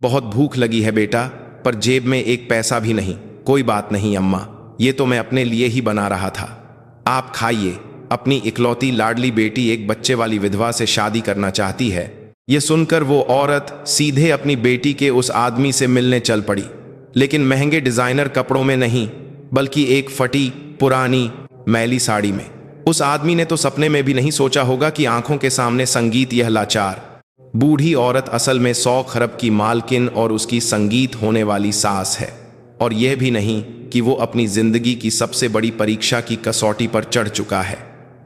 बहुत भूख लगी है बेटा, पर जेब में एक पैसा भी नहीं। कोई बात नहीं अम्मा, ये तो मैं अपने लिए ही बना रहा था। आप खाइए। अपनी इकलौती लाडली बेटी एक बच्चे वाली विधवा से शादी करना चाहती है। ये सुनकर वो औरत सीधे अपनी बेटी के उस आदमी से मिलने चल पड़ी, लेकिन महंगे डिजाइनर कपड़ों में नहीं, बल्कि एक फटी पुरानी मैली साड़ी में। उस आदमी ने तो सपने में भी नहीं सोचा होगा कि आंखों के सामने संगीत यह लाचार बूढ़ी औरत असल में 100 खरब की मालकिन और उसकी संगीत होने वाली सास है। और यह भी नहीं कि वो अपनी जिंदगी की सबसे बड़ी परीक्षा की कसौटी पर चढ़ चुका है।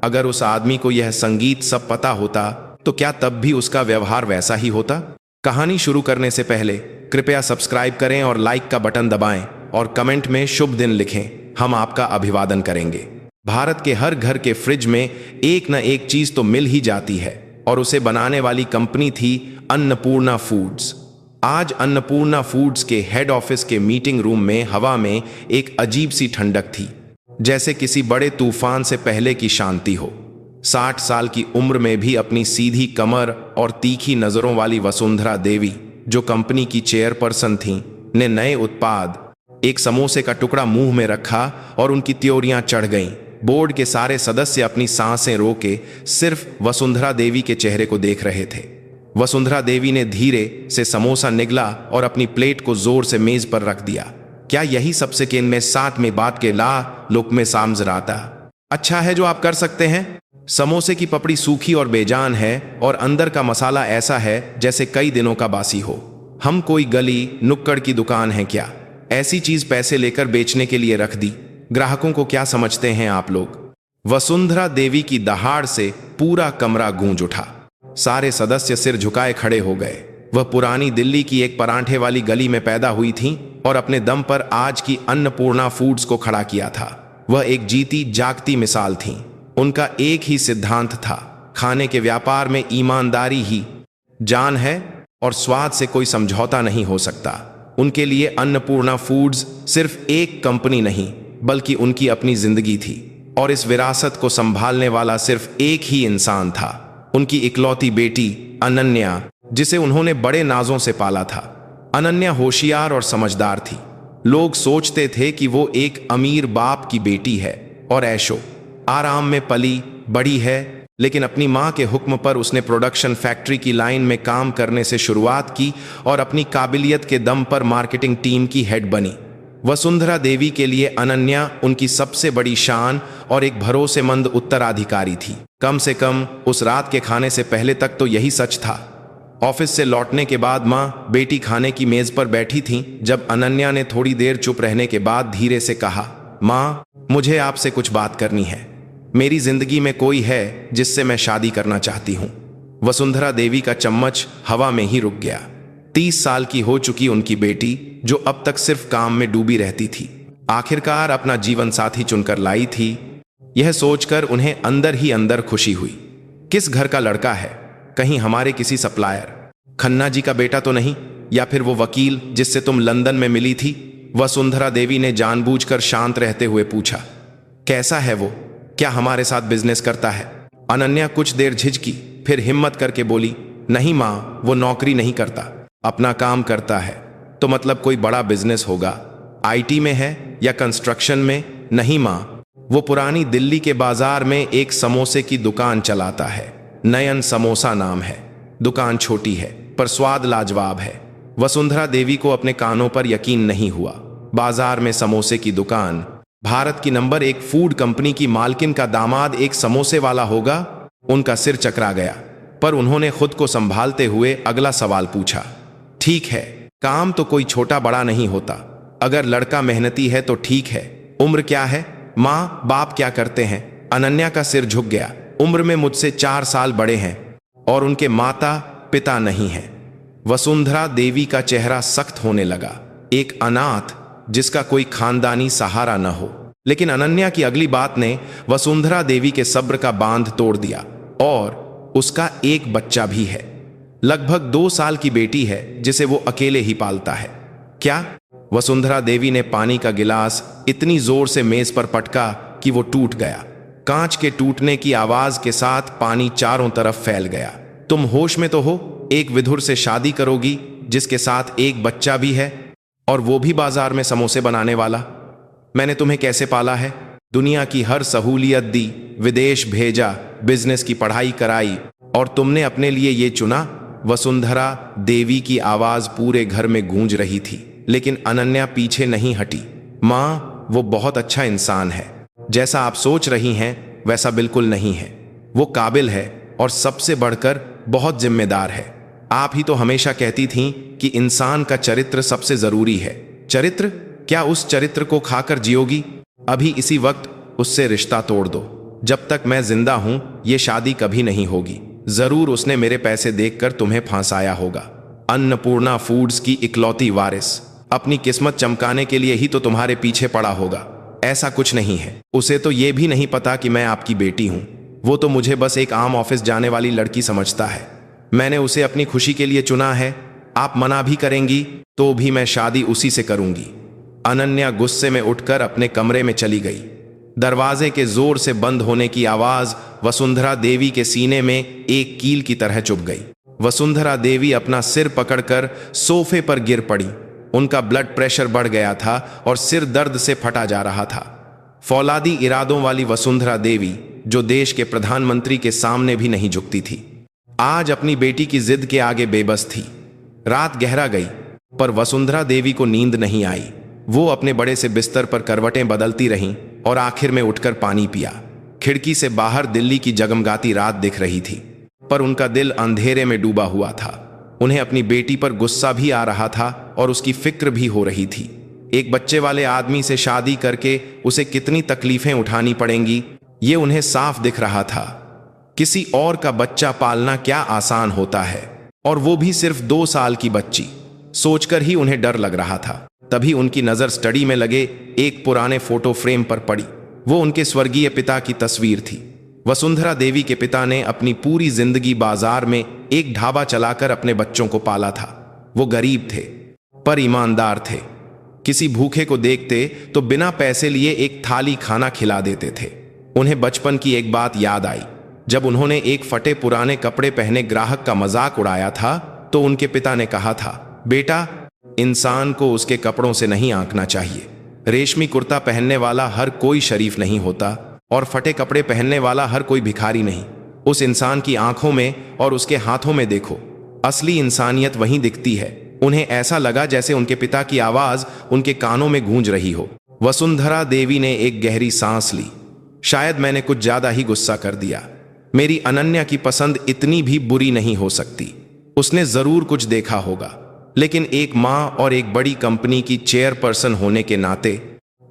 अगर उस आदमी को यह संगीत सब पता होता तो क्या तब भी उसका व्यवहार वैसा ही होता? कहानी शुरू करने से पहले कृपया सब्सक्राइब करें और लाइक का बटन दबाएं और कमेंट में शुभ दिन लिखें। हम आपका अभिवादन करेंगे। भारत के हर घर के फ्रिज में एक न एक चीज तो मिल ही जाती है, और उसे बनाने वाली कंपनी थी अन्नपूर्णा फूड्स। आज अन्नपूर्णा फूड्स के हेड ऑफिस के मीटिंग रूम में हवा में एक अजीब सी ठंडक थी, जैसे किसी बड़े तूफान से पहले की शांति हो। 60 साल की उम्र में भी अपनी सीधी कमर और तीखी नजरों वाली वसुंधरा देवी, जो कंपनी की चेयरपर्सन थीं, ने नए उत्पाद एक समोसे का टुकड़ा मुंह में रखा और उनकी त्योरियां चढ़ गईं। बोर्ड के सारे सदस्य अपनी सांसें रोके सिर्फ वसुंधरा देवी के चेहरे को देख रहे थे। वसुंधरा देवी ने धीरे से समोसा निगला और अपनी प्लेट को जोर से मेज पर रख दिया। क्या यही सबसे केन में साथ में बात के ला लोक में सामजराता? अच्छा है जो आप कर सकते हैं। समोसे की पपड़ी सूखी और बेजान है और अंदर का मसाला ऐसा है जैसे कई दिनों का बासी हो। हम कोई गली नुक्कड़ की दुकान है क्या? ऐसी चीज पैसे लेकर बेचने के लिए रख दी। ग्राहकों को क्या समझते हैं आप लोग? वसुंधरा देवी की दहाड़ से पूरा कमरा गूंज उठा। सारे सदस्य सिर झुकाए खड़े हो गए। वह पुरानी दिल्ली की एक परांठे वाली गली में पैदा हुई थीं और अपने दम पर आज की अन्नपूर्णा फूड्स को खड़ा किया था। वह एक जीती जागती मिसाल थीं। उनका एक ही सिद्धांत था, खाने के व्यापार में ईमानदारी ही जान है और स्वाद से कोई समझौता नहीं हो सकता। उनके लिए अन्नपूर्णा फूड्स सिर्फ एक कंपनी नहीं, बल्कि उनकी अपनी जिंदगी थी, और इस विरासत को संभालने वाला सिर्फ एक ही इंसान था, उनकी इकलौती बेटी अनन्या, जिसे उन्होंने बड़े नाजों से पाला था। अनन्या होशियार और समझदार थी। लोग सोचते थे कि वो एक अमीर बाप की बेटी है और ऐशो आराम में पली बड़ी है, लेकिन अपनी मां के हुक्म पर उसने प्रोडक्शन फैक्ट्री की लाइन में काम करने से शुरुआत की और अपनी काबिलियत के दम पर मार्केटिंग टीम की हेड बनी। वसुंधरा देवी के लिए अनन्या उनकी सबसे बड़ी शान और एक भरोसेमंद उत्तराधिकारी थी। कम से कम उस रात के खाने से पहले तक तो यही सच था। ऑफिस से लौटने के बाद मां बेटी खाने की मेज पर बैठी थीं, जब अनन्या ने थोड़ी देर चुप रहने के बाद धीरे से कहा, मां, मुझे आपसे कुछ बात करनी है। मेरी जिंदगी में कोई है जिससे मैं शादी करना चाहती हूं। वसुंधरा देवी का चम्मच हवा में ही रुक गया। 30 साल की हो चुकी उनकी बेटी, जो अब तक सिर्फ काम में डूबी रहती थी, आखिरकार अपना जीवन साथी चुनकर लाई थी। यह सोचकर उन्हें अंदर ही अंदर खुशी हुई। किस घर का लड़का है? कहीं हमारे किसी सप्लायर खन्ना जी का बेटा तो नहीं? या फिर वो वकील जिससे तुम लंदन में मिली थी? वसुंधरा देवी ने जानबूझकर शांत रहते हुए पूछा। कैसा है वो? क्या हमारे साथ बिजनेस करता है? अनन्या कुछ देर झिझकी, फिर हिम्मत करके बोली, नहीं मां, वो नौकरी नहीं करता, अपना काम करता है। तो मतलब कोई बड़ा बिजनेस होगा? आईटी में है या कंस्ट्रक्शन में? नहीं मां, वो पुरानी दिल्ली के बाजार में एक समोसे की दुकान चलाता है। नयन समोसा नाम है। दुकान छोटी है पर स्वाद लाजवाब है। वसुंधरा देवी को अपने कानों पर यकीन नहीं हुआ। बाजार में समोसे की दुकान, भारत की नंबर 1 फूड कंपनी की मालकिन का दामाद एक समोसे वाला होगा? उनका सिर चकरा गया, पर उन्होंने खुद को संभालते हुए अगला सवाल पूछा। ठीक है, काम तो कोई छोटा बड़ा नहीं होता। अगर लड़का मेहनती है तो ठीक है। उम्र क्या है? माँ बाप क्या करते हैं? अनन्या का सिर झुक गया। उम्र में मुझसे 4 साल बड़े हैं और उनके माता पिता नहीं हैं। वसुंधरा देवी का चेहरा सख्त होने लगा। एक अनाथ जिसका कोई खानदानी सहारा न हो। लेकिन अनन्या की अगली बात ने वसुंधरा देवी के सब्र का बांध तोड़ दिया। और उसका एक बच्चा भी है, लगभग 2 साल की बेटी है जिसे वो अकेले ही पालता है। क्या? वसुंधरा देवी ने पानी का गिलास इतनी जोर से मेज पर पटका कि वो टूट गया। कांच के टूटने की आवाज के साथ पानी चारों तरफ फैल गया। तुम होश में तो हो? एक विधुर से शादी करोगी जिसके साथ एक बच्चा भी है, और वो भी बाजार में समोसे बनाने वाला। मैंने तुम्हें कैसे पाला है? दुनिया की हर सहूलियत दी, विदेश भेजा, बिजनेस की पढ़ाई कराई, और तुमने अपने लिए ये चुना। वसुंधरा देवी की आवाज पूरे घर में गूंज रही थी, लेकिन अनन्या पीछे नहीं हटी। माँ, वो बहुत अच्छा इंसान है। जैसा आप सोच रही हैं वैसा बिल्कुल नहीं है। वो काबिल है और सबसे बढ़कर बहुत जिम्मेदार है। आप ही तो हमेशा कहती थीं कि इंसान का चरित्र सबसे जरूरी है। चरित्र? क्या उस चरित्र को खाकर जियोगी? अभी इसी वक्त उससे रिश्ता तोड़ दो। जब तक मैं जिंदा हूं ये शादी कभी नहीं होगी। जरूर उसने मेरे पैसे देखकर तुम्हें फांसाया होगा। अन्नपूर्णा फूड्स की इकलौती वारिस अपनी किस्मत चमकाने के लिए ही तो तुम्हारे पीछे पड़ा होगा। ऐसा कुछ नहीं है। उसे तो ये भी नहीं पता कि मैं आपकी बेटी हूं। वो तो मुझे बस एक आम ऑफिस जाने वाली लड़की समझता है। मैंने उसे अपनी खुशी के लिए चुना है। आप मना भी करेंगी तो भी मैं शादी उसी से करूंगी। अनन्या गुस्से में उठकर अपने कमरे में चली गई। दरवाजे के जोर से बंद होने की आवाज वसुंधरा देवी के सीने में एक कील की तरह चुभ गई। वसुंधरा देवी अपना सिर पकड़कर सोफे पर गिर पड़ी। उनका ब्लड प्रेशर बढ़ गया था और सिर दर्द से फटा जा रहा था। फौलादी इरादों वाली वसुंधरा देवी, जो देश के प्रधानमंत्री के सामने भी नहीं झुकती थी, आज अपनी बेटी की जिद के आगे बेबस थी। रात गहरा गई, पर वसुंधरा देवी को नींद नहीं आई। वो अपने बड़े से बिस्तर पर करवटें बदलती रहीं और आखिर में उठकर पानी पिया। खिड़की से बाहर दिल्ली की जगमगाती रात दिख रही थी, पर उनका दिल अंधेरे में डूबा हुआ था। उन्हें अपनी बेटी पर गुस्सा भी आ रहा था और उसकी फिक्र भी हो रही थी। एक बच्चे वाले आदमी से शादी करके उसे कितनी तकलीफें उठानी पड़ेंगी, ये उन्हें साफ दिख रहा था। किसी और का बच्चा पालना क्या आसान होता है, और वो भी सिर्फ 2 साल की बच्ची। सोचकर ही उन्हें डर लग रहा था। तभी उनकी नजर स्टडी में लगे एक पुराने फोटो फ्रेम पर पड़ी। वो उनके स्वर्गीय पिता की तस्वीर थी। वसुंधरा देवी के पिता ने अपनी पूरी जिंदगी बाजार में एक ढाबा चलाकर अपने बच्चों को पाला था। वो गरीब थे पर ईमानदार थे। किसी भूखे को देखते तो बिना पैसे लिए एक थाली खाना खिला देते थे। उन्हें बचपन की एक बात याद आई। जब उन्होंने एक फटे पुराने कपड़े पहने ग्राहक का मजाक उड़ाया था तो उनके पिता ने कहा था, बेटा, इंसान को उसके कपड़ों से नहीं आंकना चाहिए। रेशमी कुर्ता पहनने वाला हर कोई शरीफ नहीं होता और फटे कपड़े पहनने वाला हर कोई भिखारी नहीं। उस इंसान की आंखों में और उसके हाथों में देखो, असली इंसानियत वहीं दिखती है। उन्हें ऐसा लगा जैसे उनके पिता की आवाज उनके कानों में गूंज रही हो। वसुंधरा देवी ने एक गहरी सांस ली। शायद मैंने कुछ ज्यादा ही गुस्सा कर दिया। मेरी अनन्या की पसंद इतनी भी बुरी नहीं हो सकती। उसने जरूर कुछ देखा होगा, लेकिन एक माँ और एक बड़ी कंपनी की चेयरपर्सन होने के नाते,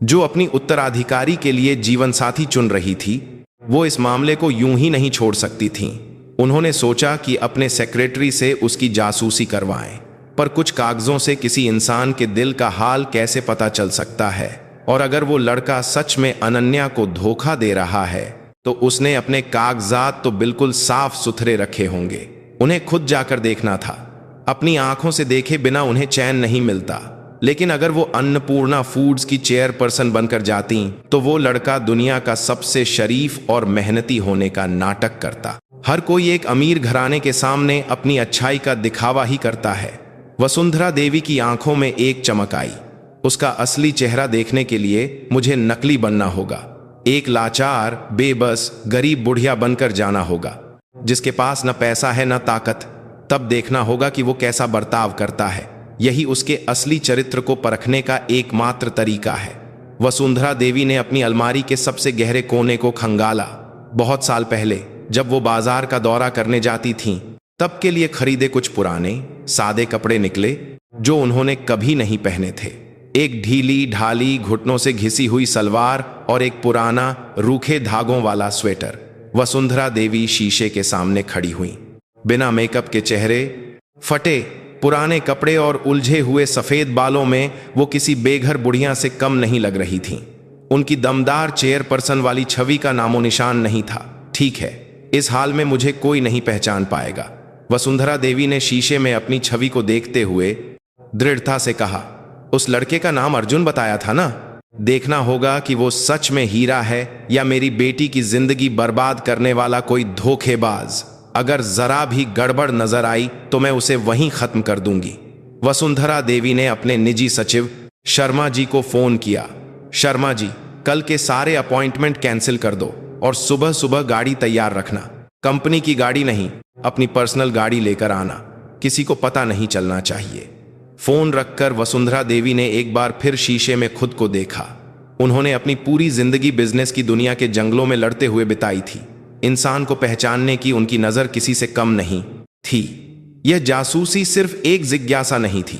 जो अपनी उत्तराधिकारी के लिए जीवन साथी चुन रही थी, वो इस मामले को यूं ही नहीं छोड़ सकती थीं। उन्होंने सोचा कि अपने सेक्रेटरी से उसकी जासूसी करवाएं, पर कुछ कागजों से किसी इंसान के दिल का हाल कैसे पता चल सकता है? और अगर वो लड़का सच में अनन्या को धोखा दे रहा है तो उसने अपने कागजात तो बिल्कुल साफ सुथरे रखे होंगे। उन्हें खुद जाकर देखना था। अपनी आंखों से देखे बिना उन्हें चैन नहीं मिलता। लेकिन अगर वो अन्नपूर्णा फूड्स की चेयरपर्सन बनकर जाती तो वो लड़का दुनिया का सबसे शरीफ और मेहनती होने का नाटक करता। हर कोई एक अमीर घराने के सामने अपनी अच्छाई का दिखावा ही करता है। वसुंधरा देवी की आंखों में एक चमक आई। उसका असली चेहरा देखने के लिए मुझे नकली बनना होगा। एक लाचार, बेबस, गरीब बुढ़िया बनकर जाना होगा, जिसके पास न पैसा है न ताकत। तब देखना होगा कि वो कैसा बर्ताव करता है। यही उसके असली चरित्र को परखने का एकमात्र तरीका है। वसुंधरा देवी ने अपनी अलमारी के सबसे गहरे कोने को खंगाला। बहुत साल पहले जब वो बाजार का दौरा करने जाती थीं, तब के लिए खरीदे कुछ पुराने सादे कपड़े निकले जो उन्होंने कभी नहीं पहने थे। एक ढीली ढाली, घुटनों से घिसी हुई सलवार और एक पुराना रूखे धागों वाला स्वेटर। वसुंधरा देवी शीशे के सामने खड़ी हुई। बिना मेकअप के चेहरे, फटे पुराने कपड़े और उलझे हुए सफेद बालों में वो किसी बेघर बुढ़िया से कम नहीं लग रही थीं। उनकी दमदार चेयरपर्सन वाली छवि का नामो निशान नहीं था। ठीक है, इस हाल में मुझे कोई नहीं पहचान पाएगा, वसुंधरा देवी ने शीशे में अपनी छवि को देखते हुए दृढ़ता से कहा। उस लड़के का नाम अर्जुन बताया था ना? देखना होगा कि वो सच में हीरा है या मेरी बेटी की जिंदगी बर्बाद करने वाला कोई धोखेबाज। अगर जरा भी गड़बड़ नजर आई तो मैं उसे वहीं खत्म कर दूंगी। वसुंधरा देवी ने अपने निजी सचिव शर्मा जी को फोन किया। शर्मा जी, कल के सारे अपॉइंटमेंट कैंसिल कर दो और सुबह सुबह गाड़ी तैयार रखना। कंपनी की गाड़ी नहीं, अपनी पर्सनल गाड़ी लेकर आना, किसी को पता नहीं चलना चाहिए। फोन रखकर वसुंधरा देवी ने एक बार फिर शीशे में खुद को देखा। उन्होंने अपनी पूरी जिंदगी बिजनेस की दुनिया के जंगलों में लड़ते हुए बिताई थी। इंसान को पहचानने की उनकी नजर किसी से कम नहीं थी। यह जासूसी सिर्फ एक जिज्ञासा नहीं थी,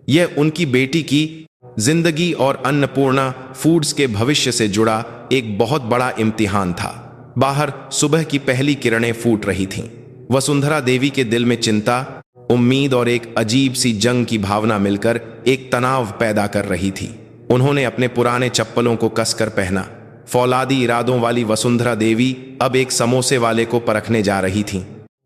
यह उनकी बेटी की जिंदगी और अन्नपूर्णा फूड्स के भविष्य से जुड़ा एक बहुत बड़ा इम्तिहान था। बाहर सुबह की पहली किरणें फूट रही थीं। वसुंधरा देवी के दिल में चिंता, उम्मीद और एक अजीब सी जंग की भावना मिलकर एक तनाव पैदा कर रही थी। उन्होंने अपने पुराने चप्पलों को कसकर पहना। फौलादी इरादों वाली वसुंधरा देवी अब एक समोसे वाले को परखने जा रही थीं।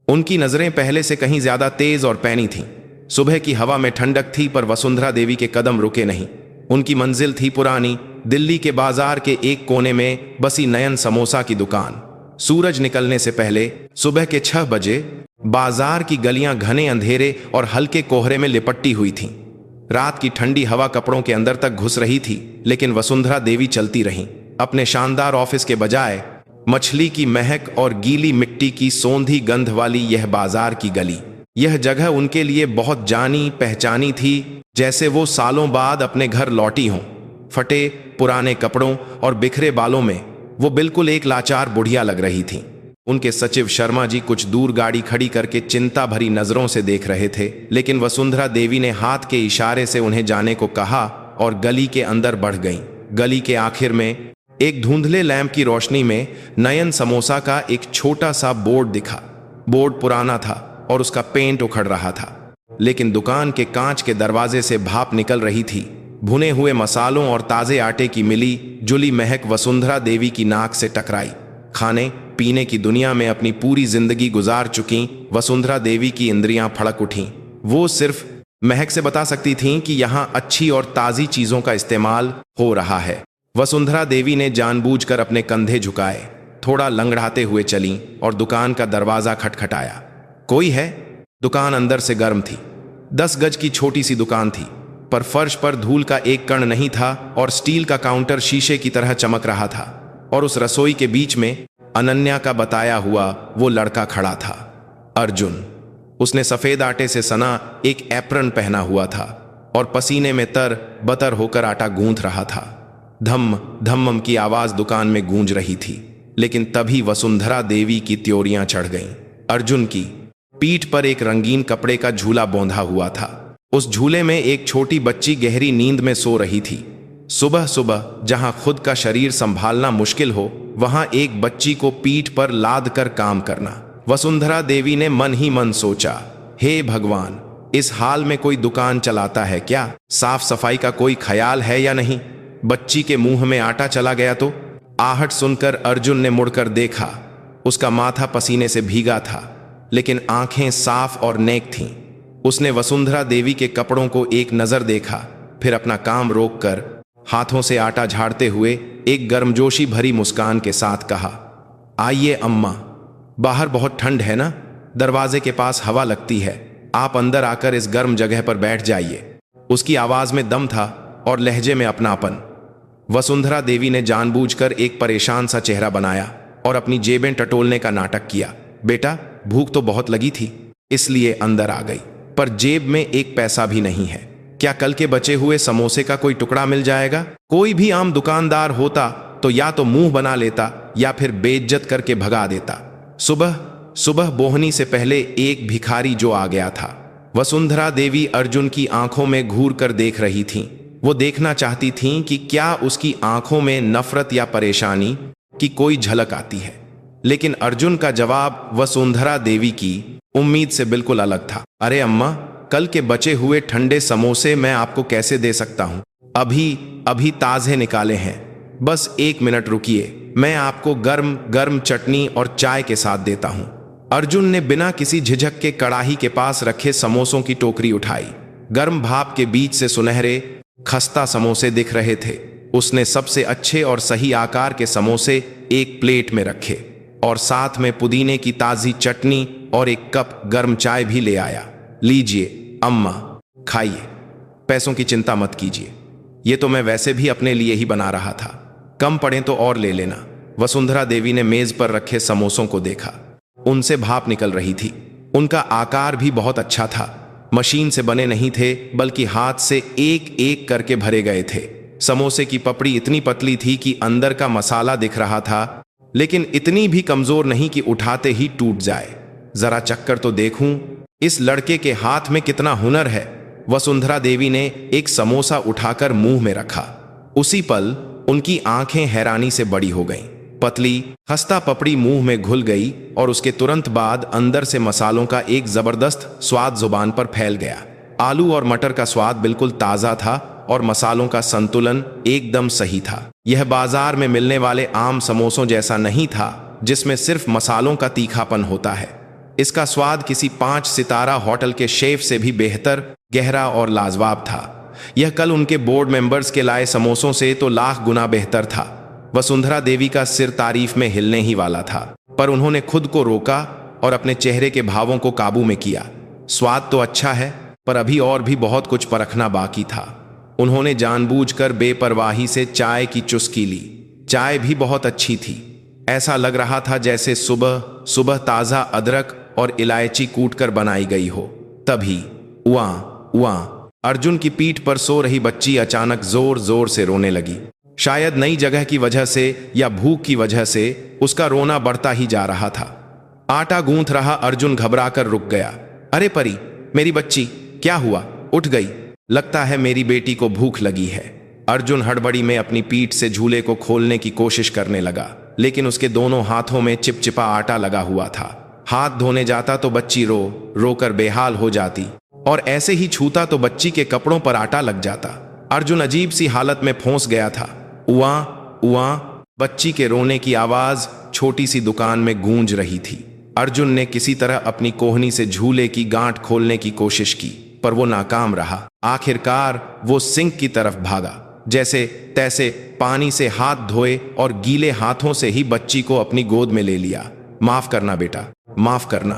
उनकी नजरें पहले से कहीं ज्यादा तेज और पैनी थीं। सुबह की हवा में ठंडक थी, पर वसुंधरा देवी के कदम रुके नहीं। उनकी मंजिल थी पुरानी दिल्ली के बाजार के एक कोने में बसी नयन समोसा की दुकान। सूरज निकलने से पहले सुबह के 6 बजे बाजार की गलियां घने अंधेरे और हल्के कोहरे में लिपटी हुई थीं। रात की ठंडी हवा कपड़ों के अंदर तक घुस रही थी, लेकिन वसुंधरा देवी चलती रहीं। अपने शानदार ऑफिस के बजाय मछली की महक और गीली मिट्टी की सौंधी गंध वाली यह बाजार की गली, यह जगह उनके लिए बहुत जानी पहचानी थी, जैसे वो सालों बाद अपने घर लौटी हों। फटे पुराने कपड़ों और बिखरे बालों में वो बिल्कुल एक लाचार बुढ़िया लग रही थीं। उनके सचिव शर्मा जी कुछ दूर गाड़ी खड़ी करके चिंता भरी नजरों से देख रहे थे, लेकिन वसुंधरा देवी ने हाथ के इशारे से उन्हें जाने को कहा और गली के अंदर बढ़ गईं। गली के आखिर में एक धुंधले लैंप की रोशनी में नयन समोसा का एक छोटा सा बोर्ड दिखा। बोर्ड पुराना था और उसका पेंट उखड़ रहा था, लेकिन दुकान के कांच के दरवाजे से भाप निकल रही थी। भुने हुए मसालों और ताजे आटे की मिली जुली महक वसुंधरा देवी की नाक से टकराई। खाने पीने की दुनिया में अपनी पूरी जिंदगी गुजार चुकी वसुंधरा देवी की इंद्रियां फड़क उठीं। वो सिर्फ महक से बता सकती थीं कि यहां अच्छी और ताजी चीजों का इस्तेमाल हो रहा है। वसुंधरा देवी ने जानबूझकर अपने कंधे झुकाए, थोड़ा लंगड़ाते हुए चलीं और दुकान का दरवाजा खटखटाया। कोई है? दुकान अंदर से गर्म थी। 10 गज की छोटी सी दुकान थी, पर फर्श पर धूल का एक कण नहीं था और स्टील का काउंटर शीशे की तरह चमक रहा था। और उस रसोई के बीच में अनन्या का बताया हुआ वो लड़का खड़ा था, अर्जुन। उसने सफेद आटे से सना एक एप्रन पहना हुआ था और पसीने में तर बतर होकर आटा गूंथ रहा था। धम धम्म की आवाज दुकान में गूंज रही थी, लेकिन तभी वसुंधरा देवी की त्योरियां चढ़ गईं। अर्जुन की पीठ पर एक रंगीन कपड़े का झूला बौंधा हुआ था। उस झूले में एक छोटी बच्ची गहरी नींद में सो रही थी। सुबह सुबह जहां खुद का शरीर संभालना मुश्किल हो, वहां एक बच्ची को पीठ पर लाद कर काम करना। वसुंधरा देवी ने मन ही मन सोचा, हे भगवान, इस हाल में कोई दुकान चलाता है क्या? साफ सफाई का कोई ख्याल है या नहीं? बच्ची के मुंह में आटा चला गया तो? आहट सुनकर अर्जुन ने मुड़कर देखा। उसका माथा पसीने से भीगा था, लेकिन आंखें साफ और नेक थीं। उसने वसुंधरा देवी के कपड़ों को एक नजर देखा, फिर अपना काम रोककर हाथों से आटा झाड़ते हुए एक गर्मजोशी भरी मुस्कान के साथ कहा, आइए अम्मा, बाहर बहुत ठंड है ना, दरवाजे के पास हवा लगती है, आप अंदर आकर इस गर्म जगह पर बैठ जाइए। उसकी आवाज में दम था और लहजे में अपनापन। वसुंधरा देवी ने जानबूझकर एक परेशान सा चेहरा बनाया और अपनी जेबें टटोलने का नाटक किया। बेटा, भूख तो बहुत लगी थी, इसलिए अंदर आ गई, पर जेब में एक पैसा भी नहीं है। क्या कल के बचे हुए समोसे का कोई टुकड़ा मिल जाएगा? कोई भी आम दुकानदार होता तो या तो मुंह बना लेता या फिर बेइज्जत करके भगा देता। सुबह सुबह बोहनी से पहले एक भिखारी जो आ गया था। वसुंधरा देवी अर्जुन की आंखों में घूर कर देख रही थीं। वो देखना चाहती थीं कि क्या उसकी आंखों में नफरत या परेशानी की कोई झलक आती है, लेकिन अर्जुन का जवाब वसुंधरा देवी की उम्मीद से बिल्कुल अलग था। अरे अम्मा, कल के बचे हुए ठंडे समोसे मैं आपको कैसे दे सकता हूँ? अभी ताजे निकाले हैं, बस 1 मिनट रुकिए, मैं आपको गर्म गर्म चटनी और चाय के साथ देता हूँ। अर्जुन ने बिना किसी झिझक के कड़ाही के पास रखे समोसों की टोकरी उठाई। गर्म भाप के बीच से सुनहरे खस्ता समोसे दिख रहे थे। उसने सबसे अच्छे और सही आकार के समोसे एक प्लेट में रखे और साथ में पुदीने की ताजी चटनी और एक कप गर्म चाय भी ले आया। लीजिए अम्मा, खाइए, पैसों की चिंता मत कीजिए, ये तो मैं वैसे भी अपने लिए ही बना रहा था, कम पड़े तो और ले लेना। वसुंधरा देवी ने मेज पर रखे समोसों को देखा। उनसे भाप निकल रही थी। उनका आकार भी बहुत अच्छा था। मशीन से बने नहीं थे, बल्कि हाथ से एक एक करके भरे गए थे। समोसे की पपड़ी इतनी पतली थी कि अंदर का मसाला दिख रहा था, लेकिन इतनी भी कमजोर नहीं कि उठाते ही टूट जाए। जरा चक्कर तो देखूं, इस लड़के के हाथ में कितना हुनर है। वसुंधरा देवी ने एक समोसा उठाकर मुंह में रखा। उसी पल उनकी आंखें हैरानी से बड़ी हो गईं। पतली खस्ता पपड़ी मुंह में घुल गई और उसके तुरंत बाद अंदर से मसालों का एक जबरदस्त स्वाद जुबान पर फैल गया। आलू और मटर का स्वाद बिल्कुल ताजा था और मसालों का संतुलन एकदम सही था। यह बाजार में मिलने वाले आम समोसों जैसा नहीं था, जिसमें सिर्फ मसालों का तीखापन होता है। इसका स्वाद किसी 5 सितारा होटल के शेफ से भी बेहतर, गहरा और लाजवाब था। यह कल उनके बोर्ड मेंबर्स के लाए समोसों से तो लाख गुना बेहतर था। वसुंधरा देवी का सिर तारीफ में हिलने ही वाला था, पर उन्होंने खुद को रोका और अपने चेहरे के भावों को काबू में किया। स्वाद तो अच्छा है, पर अभी और भी बहुत कुछ परखना बाकी था। उन्होंने जानबूझकर बेपरवाही से चाय की चुस्की ली। चाय भी बहुत अच्छी थी। ऐसा लग रहा था जैसे सुबह सुबह ताज़ा अदरक और इलायची कूटकर बनाई गई हो। तभी उआ उआ अर्जुन की पीठ पर सो रही बच्ची अचानक जोर जोर से रोने लगी। शायद नई जगह की वजह से या भूख की वजह से उसका रोना बढ़ता ही जा रहा था। आटा गूंथ रहा अर्जुन घबराकर रुक गया। अरे परी, मेरी बच्ची, क्या हुआ? उठ गई? लगता है मेरी बेटी को भूख लगी है। अर्जुन हड़बड़ी में अपनी पीठ से झूले को खोलने की कोशिश करने लगा, लेकिन उसके दोनों हाथों में चिपचिपा आटा लगा हुआ था। हाथ धोने जाता तो बच्ची रो कर बेहाल हो जाती, और ऐसे ही छूता तो बच्ची के कपड़ों पर आटा लग जाता। अर्जुन अजीब सी हालत में फंस गया था। उआ उआ बच्ची के रोने की आवाज छोटी सी दुकान में गूंज रही थी। अर्जुन ने किसी तरह अपनी कोहनी से झूले की गांठ खोलने की कोशिश की, पर वो नाकाम रहा। आखिरकार वो सिंक की तरफ भागा। जैसे तैसे पानी से हाथ धोए और गीले हाथों से ही बच्ची को अपनी गोद में ले लिया। माफ करना बेटा, माफ करना,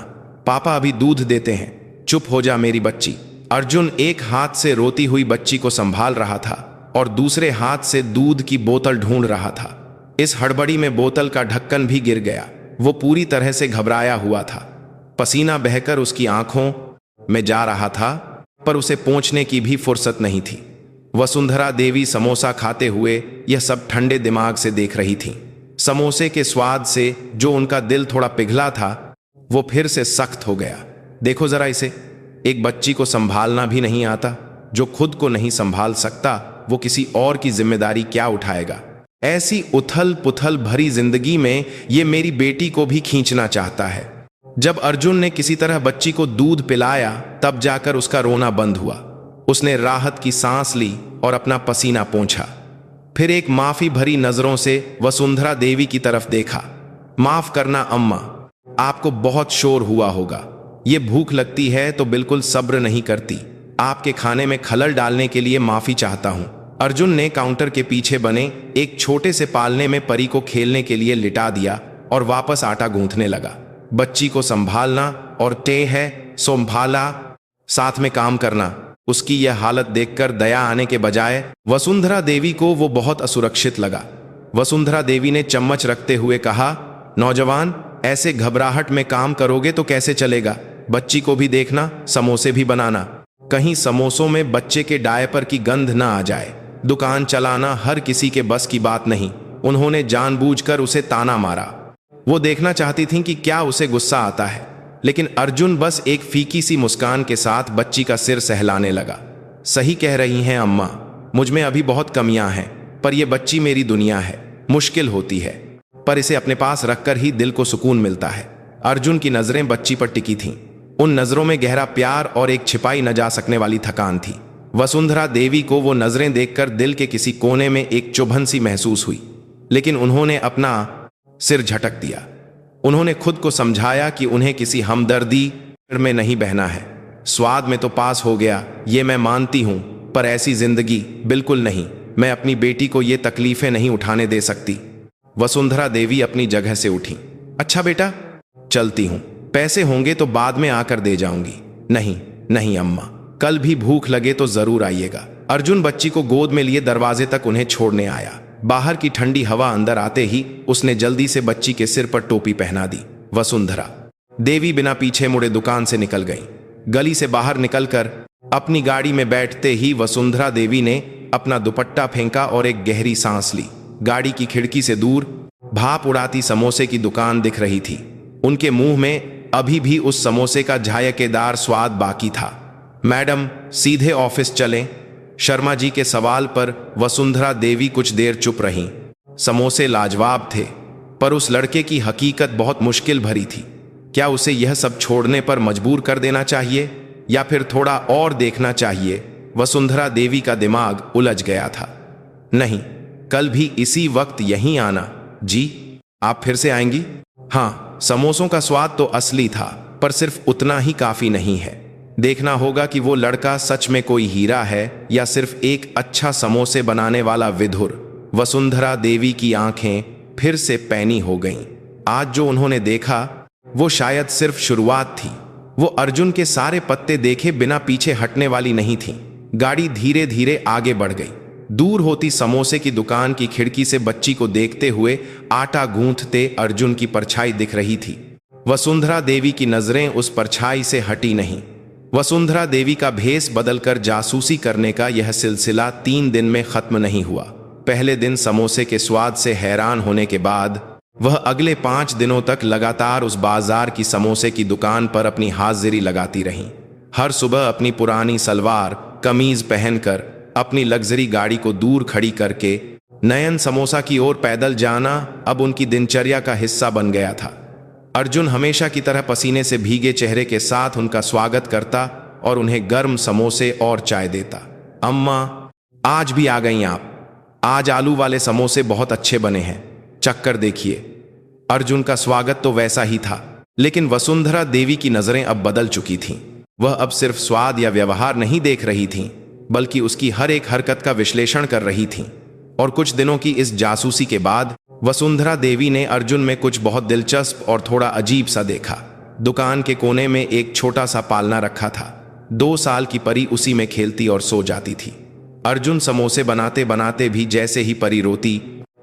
पापा अभी दूध देते हैं, चुप हो जा मेरी बच्ची। अर्जुन एक हाथ से रोती हुई बच्ची को संभाल रहा था और दूसरे हाथ से दूध की बोतल ढूंढ रहा था। इस हड़बड़ी में बोतल का ढक्कन भी गिर गया। वो पूरी तरह से घबराया हुआ था। पसीना बहकर उसकी आंखों में जा रहा था, पर उसे पोंछने की भी फुर्सत नहीं थी। वसुंधरा देवी समोसा खाते हुए यह सब ठंडे दिमाग से देख रही थी। समोसे के स्वाद से जो उनका दिल थोड़ा पिघला था, वो फिर से सख्त हो गया। देखो जरा इसे, एक बच्ची को संभालना भी नहीं आता। जो खुद को नहीं संभाल सकता, वो किसी और की जिम्मेदारी क्या उठाएगा। ऐसी उथल पुथल भरी जिंदगी में ये मेरी बेटी को भी खींचना चाहता है। जब अर्जुन ने किसी तरह बच्ची को दूध पिलाया, तब जाकर उसका रोना बंद हुआ। उसने राहत की सांस ली और अपना पसीना पोंछा। फिर एक माफी भरी नजरों से वसुंधरा देवी की तरफ देखा। माफ करना अम्मा, आपको बहुत शोर हुआ होगा। ये भूख लगती है तो बिल्कुल सब्र नहीं करती। आपके खाने में खलल डालने के लिए माफी चाहता हूं। अर्जुन ने काउंटर के पीछे बने एक छोटे से पालने में परी को खेलने के लिए लिटा दिया और वापस आटा गूंथने लगा। बच्ची को संभालना और टे है संभाला, साथ में काम करना। उसकी यह हालत देखकर दया आने के बजाय वसुंधरा देवी को वो बहुत असुरक्षित लगा। वसुंधरा देवी ने चम्मच रखते हुए कहा, नौजवान, ऐसे घबराहट में काम करोगे तो कैसे चलेगा। बच्ची को भी देखना, समोसे भी बनाना। कहीं समोसों में बच्चे के डायपर की गंध ना आ जाए। दुकान चलाना हर किसी के बस की बात नहीं। उन्होंने जानबूझकर उसे ताना मारा। वो देखना चाहती थीं कि क्या उसे गुस्सा आता है, लेकिन अर्जुन बस एक फीकी सी मुस्कान के साथ बच्ची का सिर सहलाने लगा। सही कह रही हैं अम्मा, मुझ में अभी बहुत कमियां हैं, पर यह बच्ची मेरी दुनिया है। मुश्किल होती है, पर इसे अपने पास रखकर ही दिल को सुकून मिलता है। अर्जुन की नजरें बच्ची पर टिकी थीं। उन नजरों में गहरा प्यार और एक छिपाई न जा सकने वाली थकान थी। वसुंधरा देवी को वो नजरें देखकर दिल के किसी कोने में एक चुभन सी महसूस हुई, लेकिन उन्होंने अपना सिर झटक दिया। उन्होंने खुद को समझाया कि उन्हें किसी हमदर्दी में नहीं बहना है। स्वाद में तो पास हो गया, ये मैं मानती हूं, पर ऐसी जिंदगी बिल्कुल नहीं। मैं अपनी बेटी को ये तकलीफें नहीं उठाने दे सकती। वसुंधरा देवी अपनी जगह से उठी। अच्छा बेटा, चलती हूं। पैसे होंगे तो बाद में आकर दे जाऊंगी। नहीं नहीं अम्मा, कल भी भूख लगे तो जरूर आइएगा। अर्जुन बच्ची को गोद में लिए दरवाजे तक उन्हें छोड़ने आया। बाहर की ठंडी हवा अंदर आते ही उसने जल्दी से बच्ची के सिर पर टोपी पहना दी। वसुंधरा देवी बिना पीछे मुड़े दुकान से निकल गई। गली से बाहर निकलकर अपनी गाड़ी में बैठते ही वसुंधरा देवी ने अपना दुपट्टा फेंका और एक गहरी सांस ली। गाड़ी की खिड़की से दूर भाप उड़ाती समोसे की दुकान दिख रही थी। उनके मुंह में अभी भी उस समोसे का जायकेदार स्वाद बाकी था। मैडम सीधे ऑफिस चलें? शर्मा जी के सवाल पर वसुंधरा देवी कुछ देर चुप रहीं। समोसे लाजवाब थे, पर उस लड़के की हकीकत बहुत मुश्किल भरी थी। क्या उसे यह सब छोड़ने पर मजबूर कर देना चाहिए या फिर थोड़ा और देखना चाहिए? वसुंधरा देवी का दिमाग उलझ गया था। नहीं, कल भी इसी वक्त यहीं आना। जी, आप फिर से आएंगी? हाँ, समोसों का स्वाद तो असली था, पर सिर्फ उतना ही काफी नहीं है। देखना होगा कि वो लड़का सच में कोई हीरा है या सिर्फ एक अच्छा समोसे बनाने वाला विधुर। वसुंधरा देवी की आंखें फिर से पैनी हो गईं। आज जो उन्होंने देखा वो शायद सिर्फ शुरुआत थी। वो अर्जुन के सारे पत्ते देखे बिना पीछे हटने वाली नहीं थी। गाड़ी धीरे धीरे आगे बढ़ गई। दूर होती समोसे की दुकान की खिड़की से बच्ची को देखते हुए आटा गूंथते अर्जुन की परछाई दिख रही थी। वसुंधरा देवी की नजरें उस परछाई से हटी नहीं। वसुंधरा देवी का भेष बदलकर जासूसी करने का यह सिलसिला 3 दिन में खत्म नहीं हुआ। पहले दिन समोसे के स्वाद से हैरान होने के बाद वह अगले 5 दिनों तक लगातार उस बाजार की समोसे की दुकान पर अपनी हाजिरी लगाती रहीं। हर सुबह अपनी पुरानी सलवार कमीज पहनकर अपनी लग्जरी गाड़ी को दूर खड़ी करके नयन समोसा की ओर पैदल जाना अब उनकी दिनचर्या का हिस्सा बन गया था। अर्जुन हमेशा की तरह पसीने से भीगे चेहरे के साथ उनका स्वागत करता और उन्हें गर्म समोसे और चाय देता। अम्मा, आज भी आ गई आप। आज आलू वाले समोसे बहुत अच्छे बने हैं, चक्कर देखिए। अर्जुन का स्वागत तो वैसा ही था, लेकिन वसुंधरा देवी की नजरें अब बदल चुकी थीं। वह अब सिर्फ स्वाद या व्यवहार नहीं देख रही थीं, बल्कि उसकी हर एक हरकत का विश्लेषण कर रही थीं। और कुछ दिनों की इस जासूसी के बाद वसुंधरा देवी ने अर्जुन में कुछ बहुत दिलचस्प और थोड़ा अजीब सा देखा। दुकान के कोने में एक छोटा सा पालना रखा था। 2 साल की परी उसी में खेलती और सो जाती थी। अर्जुन समोसे बनाते बनाते भी जैसे ही परी रोती,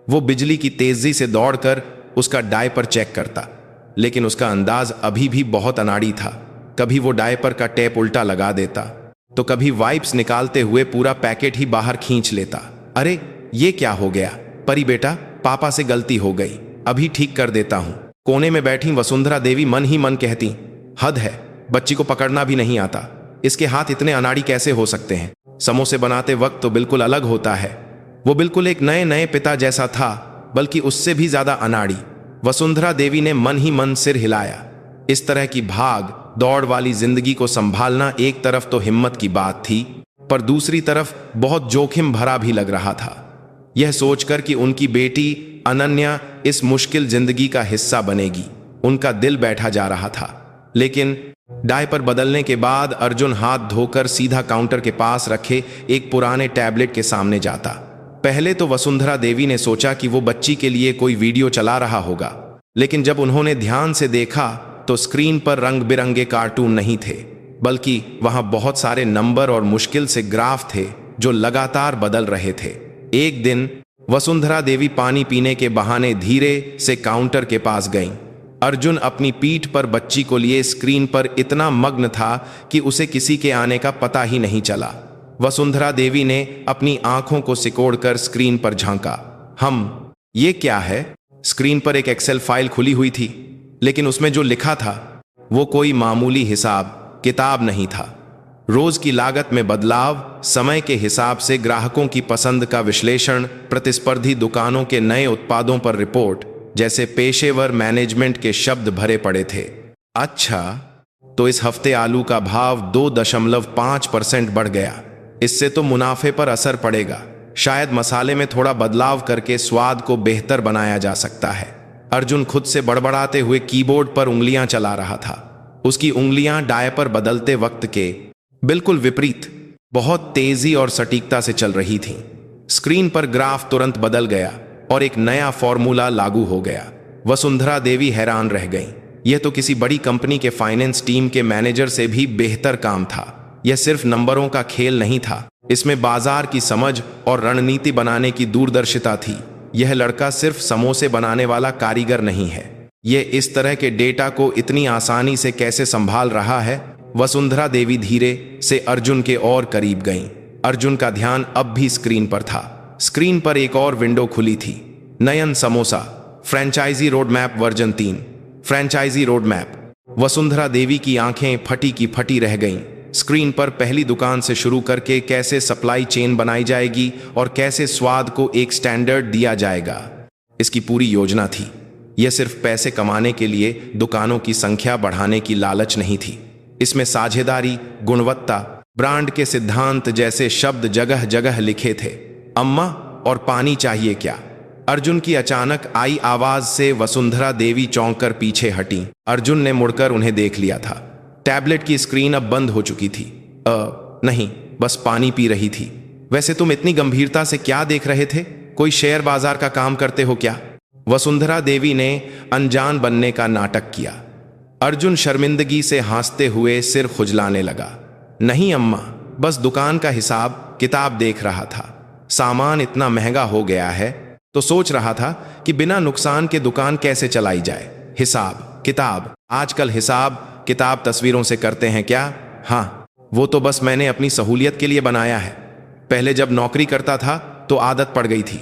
वो बिजली की तेजी से दौड़कर उसका डायपर चेक करता, लेकिन उसका अंदाज अभी भी बहुत अनाड़ी था। कभी वो डायपर का टेप उल्टा लगा देता, तो कभी वाइप्स निकालते हुए पूरा पैकेट ही बाहर खींच लेता। अरे ये क्या हो गया? परी बेटा, पापा से गलती हो गई, अभी ठीक कर देता हूं। कोने में बैठी वसुंधरा देवी मन ही मन कहती, हद है, बच्ची को पकड़ना भी नहीं आता। इसके हाथ इतने अनाड़ी कैसे हो सकते हैं? समोसे बनाते वक्त तो बिल्कुल अलग होता है। वो बिल्कुल एक नए नए पिता जैसा था, बल्कि उससे भी ज्यादा अनाड़ी। वसुंधरा देवी ने मन ही मन सिर हिलाया। इस तरह की भाग दौड़ वाली जिंदगी को संभालना एक तरफ तो हिम्मत की बात थी, पर दूसरी तरफ बहुत जोखिम भरा भी लग रहा था। यह सोचकर कि उनकी बेटी अनन्या इस मुश्किल जिंदगी का हिस्सा बनेगी, उनका दिल बैठा जा रहा था। लेकिन डायपर बदलने के बाद अर्जुन हाथ धोकर सीधा काउंटर के पास रखे एक पुराने टैबलेट के सामने जाता। पहले तो वसुंधरा देवी ने सोचा कि वो बच्ची के लिए कोई वीडियो चला रहा होगा, लेकिन जब उन्होंने ध्यान से देखा तो स्क्रीन पर रंग बिरंगे कार्टून नहीं थे, बल्कि वहां बहुत सारे नंबर और मुश्किल से ग्राफ थे जो लगातार बदल रहे थे। एक दिन वसुंधरा देवी पानी पीने के बहाने धीरे से काउंटर के पास गईं। अर्जुन अपनी पीठ पर बच्ची को लिए स्क्रीन पर इतना मग्न था कि उसे किसी के आने का पता ही नहीं चला। वसुंधरा देवी ने अपनी आंखों को सिकोड़कर स्क्रीन पर झांका। ये क्या है? स्क्रीन पर एक एक्सेल फाइल खुली हुई थी, लेकिन उसमें जो लिखा था वो कोई मामूली हिसाब किताब नहीं था। रोज की लागत में बदलाव, समय के हिसाब से ग्राहकों की पसंद का विश्लेषण, प्रतिस्पर्धी दुकानों के नए उत्पादों पर रिपोर्ट जैसे पेशेवर मैनेजमेंट के शब्द भरे पड़े थे। अच्छा, तो इस हफ्ते आलू का भाव 2.5% बढ़ गया। इससे तो मुनाफे पर असर पड़ेगा। शायद मसाले में थोड़ा बदलाव करके स्वाद को बेहतर बनाया जा सकता है। अर्जुन खुद से बड़बड़ाते हुए कीबोर्ड पर उंगलियां चला रहा था। उसकी उंगलियां डायपर बदलते वक्त के बिल्कुल विपरीत बहुत तेजी और सटीकता से चल रही थीं। स्क्रीन पर ग्राफ तुरंत बदल गया और एक नया फॉर्मूला लागू हो गया। वसुंधरा देवी हैरान रह गईं। यह तो किसी बड़ी कंपनी के फाइनेंस टीम के मैनेजर से भी बेहतर काम था। यह सिर्फ नंबरों का खेल नहीं था, इसमें बाजार की समझ और रणनीति बनाने की दूरदर्शिता थी। यह लड़का सिर्फ समोसे बनाने वाला कारीगर नहीं है, यह इस तरह के डेटा को इतनी आसानी से कैसे संभाल रहा है। वसुंधरा देवी धीरे से अर्जुन के और करीब गईं। अर्जुन का ध्यान अब भी स्क्रीन पर था। स्क्रीन पर एक और विंडो खुली थी। Nayan samosa franchisee road map version 3। Franchisee road map. Vasundhara Devi की आंखें फटी की फटी रह गईं। स्क्रीन पर पहली दुकान से शुरू करके कैसे सप्लाई चेन बनाई जाएगी और कैसे स्वाद को एक स्टैंडर्ड दिया जाएगा, इसकी पूरी योजना थी। यह सिर्फ पैसे कमाने के लिए दुकानों की संख्या बढ़ाने की लालच नहीं थी। इसमें साझेदारी, गुणवत्ता, ब्रांड के सिद्धांत जैसे शब्द जगह जगह लिखे थे। अम्मा, और पानी चाहिए क्या? अर्जुन की अचानक आई आवाज से वसुंधरा देवी चौंक कर पीछे हटी। अर्जुन ने मुड़कर उन्हें देख लिया था। टैबलेट की स्क्रीन अब बंद हो चुकी थी। नहीं, बस पानी पी रही थी। वैसे तुम इतनी गंभीरता से क्या देख रहे थे? कोई शेयर बाजार का काम करते हो क्या? वसुंधरा देवी ने अनजान बनने का नाटक किया। अर्जुन शर्मिंदगी से हंसते हुए सिर खुजलाने लगा। नहीं अम्मा, बस दुकान का हिसाब किताब देख रहा था। सामान इतना महंगा हो गया है तो सोच रहा था कि बिना नुकसान के दुकान कैसे चलाई जाए। हिसाब किताब, आजकल हिसाब किताब तस्वीरों से करते हैं क्या? हाँ, वो तो बस मैंने अपनी सहूलियत के लिए बनाया है। पहले जब नौकरी करता था तो आदत पड़ गई थी।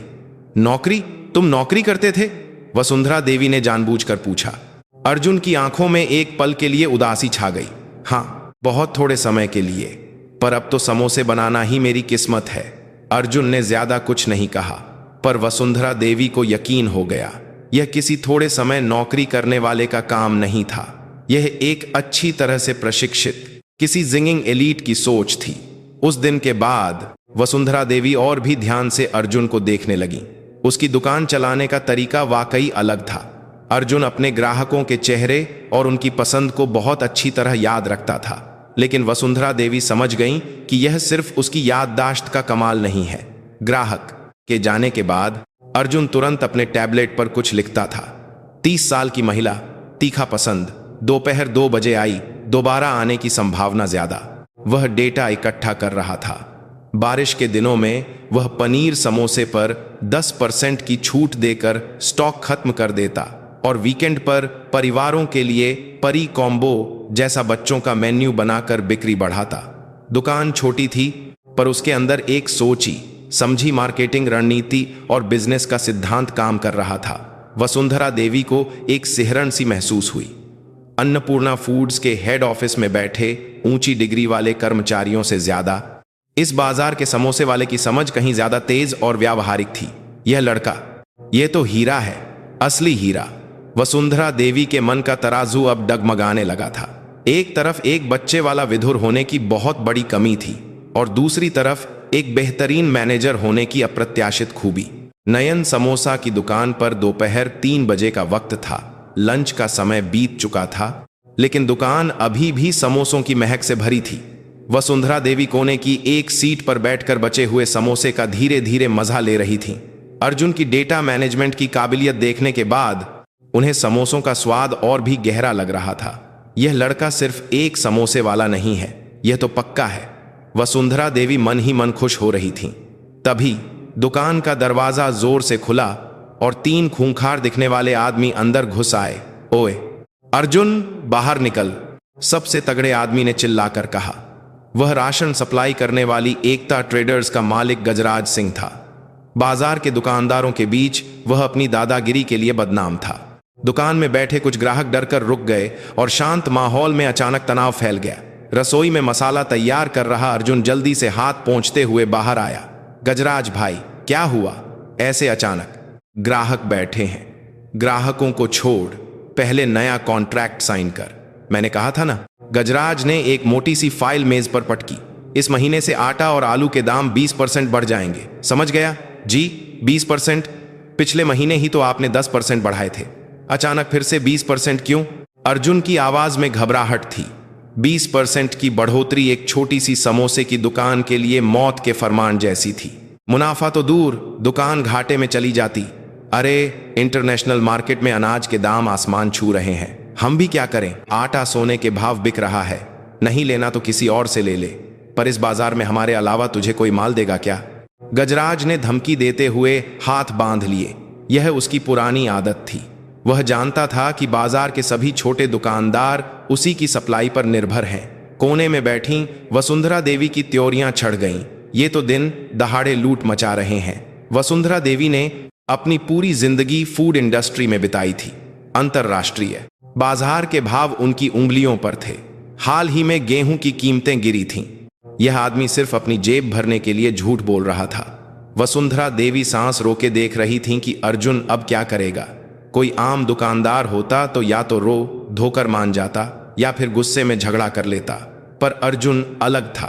नौकरी? तुम नौकरी करते थे? वसुंधरा देवी ने जानबूझकर पूछा। अर्जुन की आंखों में एक पल के लिए उदासी छा गई। हाँ, बहुत थोड़े समय के लिए, पर अब तो समोसे बनाना ही मेरी किस्मत है। अर्जुन ने ज्यादा कुछ नहीं कहा, पर वसुंधरा देवी को यकीन हो गया यह किसी थोड़े समय नौकरी करने वाले का काम नहीं था। यह एक अच्छी तरह से प्रशिक्षित किसी जिंगिंग एलीट की सोच थी। उस दिन के बाद वसुंधरा देवी और भी ध्यान से अर्जुन को देखने लगी। उसकी दुकान चलाने का तरीका वाकई अलग था। अर्जुन अपने ग्राहकों के चेहरे और उनकी पसंद को बहुत अच्छी तरह याद रखता था, लेकिन वसुंधरा देवी समझ गईं कि यह सिर्फ उसकी याददाश्त का कमाल नहीं है। ग्राहक के जाने के बाद अर्जुन तुरंत अपने टैबलेट पर कुछ लिखता था। 30 साल की महिला, तीखा पसंद, दोपहर 2 बजे आई, दोबारा आने की संभावना ज्यादा। वह डेटा इकट्ठा कर रहा था। बारिश के दिनों में वह पनीर समोसे पर 10% की छूट देकर स्टॉक खत्म कर देता और वीकेंड पर परिवारों के लिए परी कॉम्बो जैसा बच्चों का मेन्यू बनाकर बिक्री बढ़ाता। दुकान छोटी थी, पर उसके अंदर एक सोची समझी मार्केटिंग रणनीति और बिजनेस का सिद्धांत काम कर रहा था। वसुंधरा देवी को एक सिहरन सी महसूस हुई। अन्नपूर्णा फूड्स के हेड ऑफिस में बैठे ऊंची डिग्री वाले कर्मचारियों से ज्यादा इस बाजार के समोसे वाले की समझ कहीं ज्यादा तेज और व्यावहारिक थी। यह लड़का, यह तो हीरा है, असली हीरा। वसुंधरा देवी के मन का तराजू अब डगमगाने लगा था। एक तरफ एक बच्चे वाला विधुर होने की बहुत बड़ी कमी थी और दूसरी तरफ एक बेहतरीन मैनेजर होने की अप्रत्याशित खूबी। नयन समोसा की दुकान पर दोपहर 3 बजे का वक्त था। लंच का समय बीत चुका था, लेकिन दुकान अभी भी समोसों की महक से भरी थी। वसुंधरा देवी कोने की एक सीट पर बैठकर बचे हुए समोसे का धीरे धीरे मजा ले रही थीं। अर्जुन की डेटा मैनेजमेंट की काबिलियत देखने के बाद उन्हें समोसों का स्वाद और भी गहरा लग रहा था। यह लड़का सिर्फ एक समोसे वाला नहीं है, यह तो पक्का है। वसुंधरा देवी मन ही मन खुश हो रही थीं। तभी दुकान का दरवाजा जोर से खुला और 3 खूंखार दिखने वाले आदमी अंदर घुस आए। ओए अर्जुन, बाहर निकल, सबसे तगड़े आदमी ने चिल्लाकर कहा। वह राशन सप्लाई करने वाली एकता ट्रेडर्स का मालिक गजराज सिंह था। बाजार के दुकानदारों के बीच वह अपनी दादागिरी के लिए बदनाम था। दुकान में बैठे कुछ ग्राहक डरकर रुक गए और शांत माहौल में अचानक तनाव फैल गया। रसोई में मसाला तैयार कर रहा अर्जुन जल्दी से हाथ पोंछते हुए बाहर आया। गजराज भाई, क्या हुआ ऐसे अचानक? ग्राहक बैठे हैं, ग्राहकों को छोड़, पहले नया कॉन्ट्रैक्ट साइन कर। मैंने कहा था ना। गजराज ने एक मोटी सी फाइल मेज पर पटकी। इस महीने से आटा और आलू के दाम 20% बढ़ जाएंगे, समझ गया? जी 20%? पिछले महीने ही तो आपने 10% बढ़ाए थे, अचानक फिर से 20% क्यों? अर्जुन की आवाज में घबराहट थी। 20% की बढ़ोतरी एक छोटी सी समोसे की दुकान के लिए मौत के फरमान जैसी थी। मुनाफा तो दूर, दुकान घाटे में चली जाती। अरे, इंटरनेशनल मार्केट में अनाज के दाम आसमान छू रहे हैं, हम भी क्या करें? आटा सोने के भाव बिक रहा है, नहीं लेना तो किसी और से ले ले। पर इस बाजार में हमारे अलावा तुझे कोई माल देगा क्या? गजराज ने धमकी देते हुए हाथ बांध लिए। यह उसकी पुरानी आदत थी। वह जानता था कि बाजार के सभी छोटे दुकानदार उसी की सप्लाई पर निर्भर हैं। कोने में बैठी वसुंधरा देवी की त्योरियां छड़ गईं। ये तो दिन दहाड़े लूट मचा रहे हैं। वसुंधरा देवी ने अपनी पूरी जिंदगी फूड इंडस्ट्री में बिताई थी। अंतरराष्ट्रीय बाजार के भाव उनकी उंगलियों पर थे। हाल ही में गेहूं की कीमतें गिरी थीं। यह आदमी सिर्फ अपनी जेब भरने के लिए झूठ बोल रहा था। वसुंधरा देवी सांस रोके देख रही थीं कि अर्जुन अब क्या करेगा। कोई आम दुकानदार होता तो या तो रो धोकर मान जाता या फिर गुस्से में झगड़ा कर लेता, पर अर्जुन अलग था।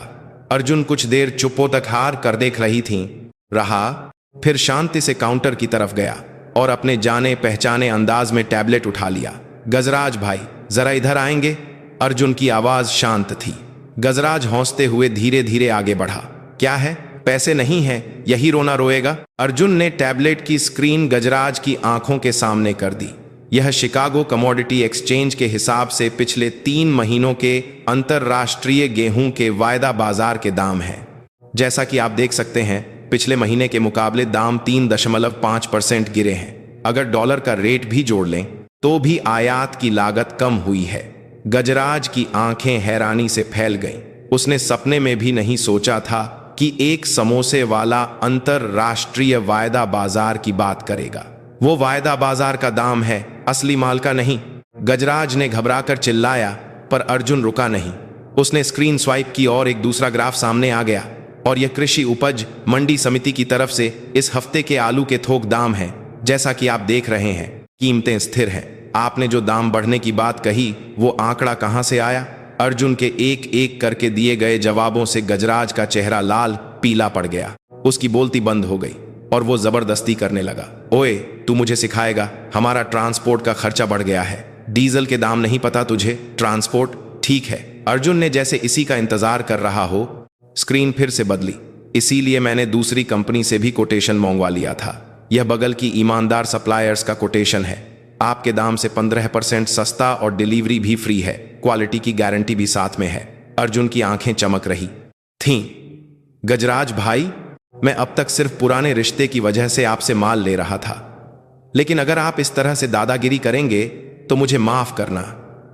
अर्जुन कुछ देर चुप्पो तक हार कर देख रही थीं, रहा, फिर शांति से काउंटर की तरफ गया और अपने जाने पहचाने अंदाज में टैबलेट उठा लिया। गजराज भाई, जरा इधर आएंगे? अर्जुन की आवाज शांत थी। गजराज हौंसते हुए धीरे धीरे आगे बढ़ा। क्या है? पैसे नहीं है, यही रोना रोएगा? अर्जुन ने टैबलेट की स्क्रीन गजराज की आंखों के सामने कर दी। यह शिकागो कमोडिटी एक्सचेंज के हिसाब से पिछले 3 महीनों के अंतरराष्ट्रीय गेहूं के वायदा बाजार के दाम हैं। जैसा कि आप देख सकते हैं, पिछले महीने के मुकाबले दाम 3.5% गिरे हैं। अगर डॉलर का रेट भी जोड़ लें तो भी आयात की लागत कम हुई है। गजराज की आंखें हैरानी से फैल गईं। उसने सपने में भी नहीं सोचा था कि एक समोसे वाला अंतरराष्ट्रीय वायदा बाजार की बात करेगा। वो वायदा बाजार का दाम है, असली माल का नहीं। गजराज ने घबराकर चिल्लाया, पर अर्जुन रुका नहीं। उसने स्क्रीन स्वाइप की और एक दूसरा ग्राफ सामने आ गया, और यह कृषि उपज मंडी समिति की तरफ से इस हफ्ते के आलू के थोक दाम हैं। जैसा कि आप देख रहे हैं, कीमतें स्थिर हैं। आपने जो दाम बढ़ने की बात कही, वो आंकड़ा कहां से आया? अर्जुन के एक एक करके दिए गए जवाबों से गजराज का चेहरा लाल पीला पड़ गया। उसकी बोलती बंद हो गई और वो जबरदस्ती करने लगा। ओए, तू मुझे सिखाएगा? हमारा ट्रांसपोर्ट का खर्चा बढ़ गया है। डीजल के दाम नहीं पता तुझे? ट्रांसपोर्ट? ठीक है। अर्जुन ने जैसे इसी का इंतजार कर रहा हो स्क्रीन फिर से बदली। इसीलिए मैंने दूसरी कंपनी से भी कोटेशन मंगवा लिया था। यह बगल की ईमानदार सप्लायर्स का कोटेशन है। आपके दाम से 15% सस्ता और डिलीवरी भी फ्री है। क्वालिटी की गारंटी भी साथ में है। अर्जुन की आंखें चमक रही थीं। गजराज भाई, मैं अब तक सिर्फ पुराने रिश्ते की वजह से आपसे माल ले रहा था, लेकिन अगर आप इस तरह से दादागिरी करेंगे तो मुझे माफ करना।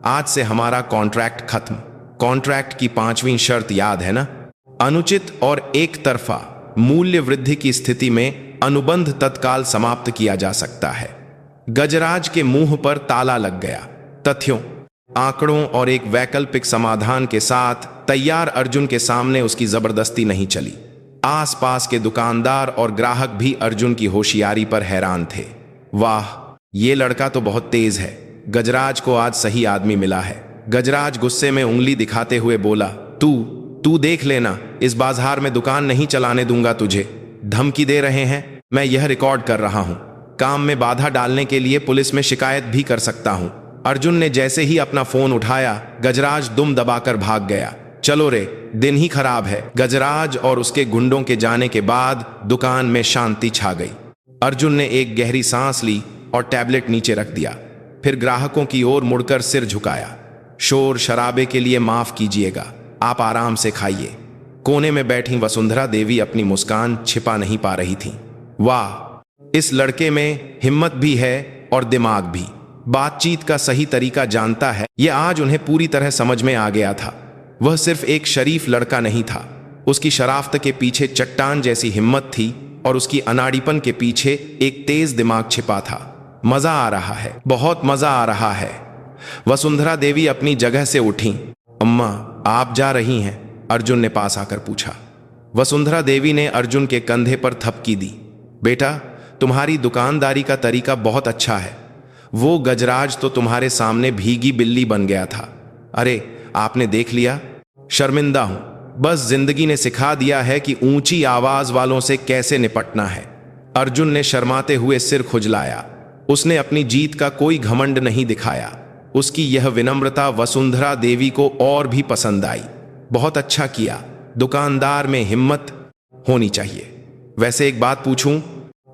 आज से हमारा कॉन्ट्रैक्ट खत्म। कॉन्ट्रैक्ट की 5वीं शर्त याद है ना? अनुचित और एक तरफा मूल्य वृद्धि की स्थिति में अनुबंध तत्काल समाप्त किया जा सकता है। गजराज के मुंह पर ताला लग गया। तथ्यों, आंकड़ों और एक वैकल्पिक समाधान के साथ तैयार अर्जुन के सामने उसकी जबरदस्ती नहीं चली। आसपास के दुकानदार और ग्राहक भी अर्जुन की होशियारी पर हैरान थे। वाह, ये लड़का तो बहुत तेज है। गजराज को आज सही आदमी मिला है। गजराज गुस्से में उंगली दिखाते हुए बोला, तू देख लेना, इस बाजार में दुकान नहीं चलाने दूंगा तुझे। धमकी दे रहे हैं? मैं यह रिकॉर्ड कर रहा हूं। काम में बाधा डालने के लिए पुलिस में शिकायत भी कर सकता हूं। अर्जुन ने जैसे ही अपना फोन उठाया, गजराज दुम दबाकर भाग गया। चलो रे, दिन ही खराब है। गजराज और उसके गुंडों के जाने के बाद दुकान में शांति छा गई। अर्जुन ने एक गहरी सांस ली और टैबलेट नीचे रख दिया। फिर ग्राहकों की ओर मुड़कर सिर झुकाया। शोर शराबे के लिए माफ कीजिएगा, आप आराम से खाइए। कोने में बैठी वसुंधरा देवी अपनी मुस्कान छिपा नहीं पा रही थी। वाह, इस लड़के में हिम्मत भी है और दिमाग भी। बातचीत का सही तरीका जानता है। यह आज उन्हें पूरी तरह समझ में आ गया था। वह सिर्फ एक शरीफ लड़का नहीं था, उसकी शराफ्त के पीछे चट्टान जैसी हिम्मत थी और उसकी अनाड़ीपन के पीछे एक तेज दिमाग छिपा था। मजा आ रहा है, बहुत मजा आ रहा है। वसुंधरा देवी अपनी जगह से उठी। अम्मा, आप जा रही हैं? अर्जुन ने पास आकर पूछा। वसुंधरा देवी ने अर्जुन के कंधे पर थपकी दी। बेटा, तुम्हारी दुकानदारी का तरीका बहुत अच्छा है। वो गजराज तो तुम्हारे सामने भीगी बिल्ली बन गया था। अरे, आपने देख लिया? शर्मिंदा हूं। बस जिंदगी ने सिखा दिया है कि ऊंची आवाज वालों से कैसे निपटना है। अर्जुन ने शर्माते हुए सिर खुजलाया। उसने अपनी जीत का कोई घमंड नहीं दिखाया। उसकी यह विनम्रता वसुंधरा देवी को और भी पसंद आई। बहुत अच्छा किया, दुकानदार में हिम्मत होनी चाहिए। वैसे एक बात पूछूं,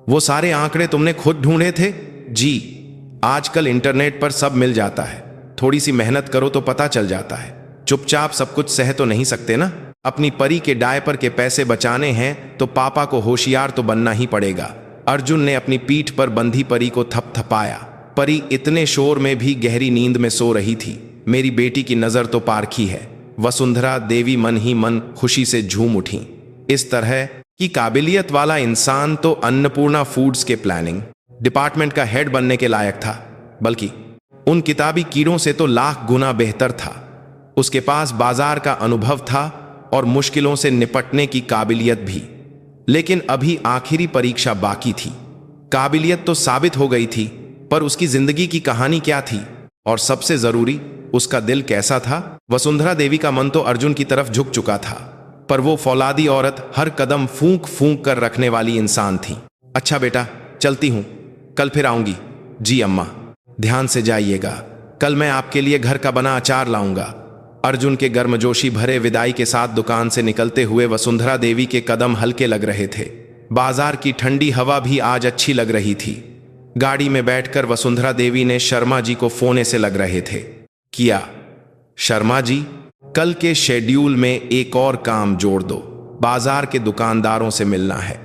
वो सारे आंकड़े तुमने खुद ढूंढे थे? जी, आजकल इंटरनेट पर सब मिल जाता है। थोड़ी सी मेहनत करो तो पता चल जाता है। चुपचाप सब कुछ सह तो नहीं सकते ना? अपनी परी के डायपर के पैसे बचाने हैं तो पापा को होशियार तो बनना ही पड़ेगा। अर्जुन ने अपनी पीठ पर बंधी परी को थपथपाया। परी इतने शोर में भी गहरी नींद में सो रही थी। मेरी बेटी की नजर तो पारखी है। वसुंधरा देवी मन ही मन खुशी से झूम उठी। इस तरह की काबिलियत वाला इंसान तो अन्नपूर्णा फूड्स के प्लानिंग डिपार्टमेंट का हेड बनने के लायक था, बल्कि उन किताबी कीड़ों से तो लाख गुना बेहतर था। उसके पास बाजार का अनुभव था और मुश्किलों से निपटने की काबिलियत भी। लेकिन अभी आखिरी परीक्षा बाकी थी। काबिलियत तो साबित हो गई थी, पर उसकी जिंदगी की कहानी क्या थी, और सबसे जरूरी उसका दिल कैसा था। वसुंधरा देवी का मन तो अर्जुन की तरफ झुक चुका था, पर वो फौलादी औरत हर कदम फूंक फूंक कर रखने वाली इंसान थी। अच्छा बेटा, चलती हूं, कल फिर आऊंगी। जी अम्मा, ध्यान से जाइएगा। कल मैं आपके लिए घर का बना अचार लाऊंगा। अर्जुन के गर्मजोशी भरे विदाई के साथ दुकान से निकलते हुए वसुंधरा देवी के कदम हल्के लग रहे थे। बाजार की ठंडी हवा भी आज अच्छी लग रही थी। गाड़ी में बैठकर वसुंधरा देवी ने शर्मा जी को फोन से लग रहे थे। किया, शर्मा जी, कल के शेड्यूल में एक और काम जोड़ दो। बाजार के दुकानदारों से मिलना है।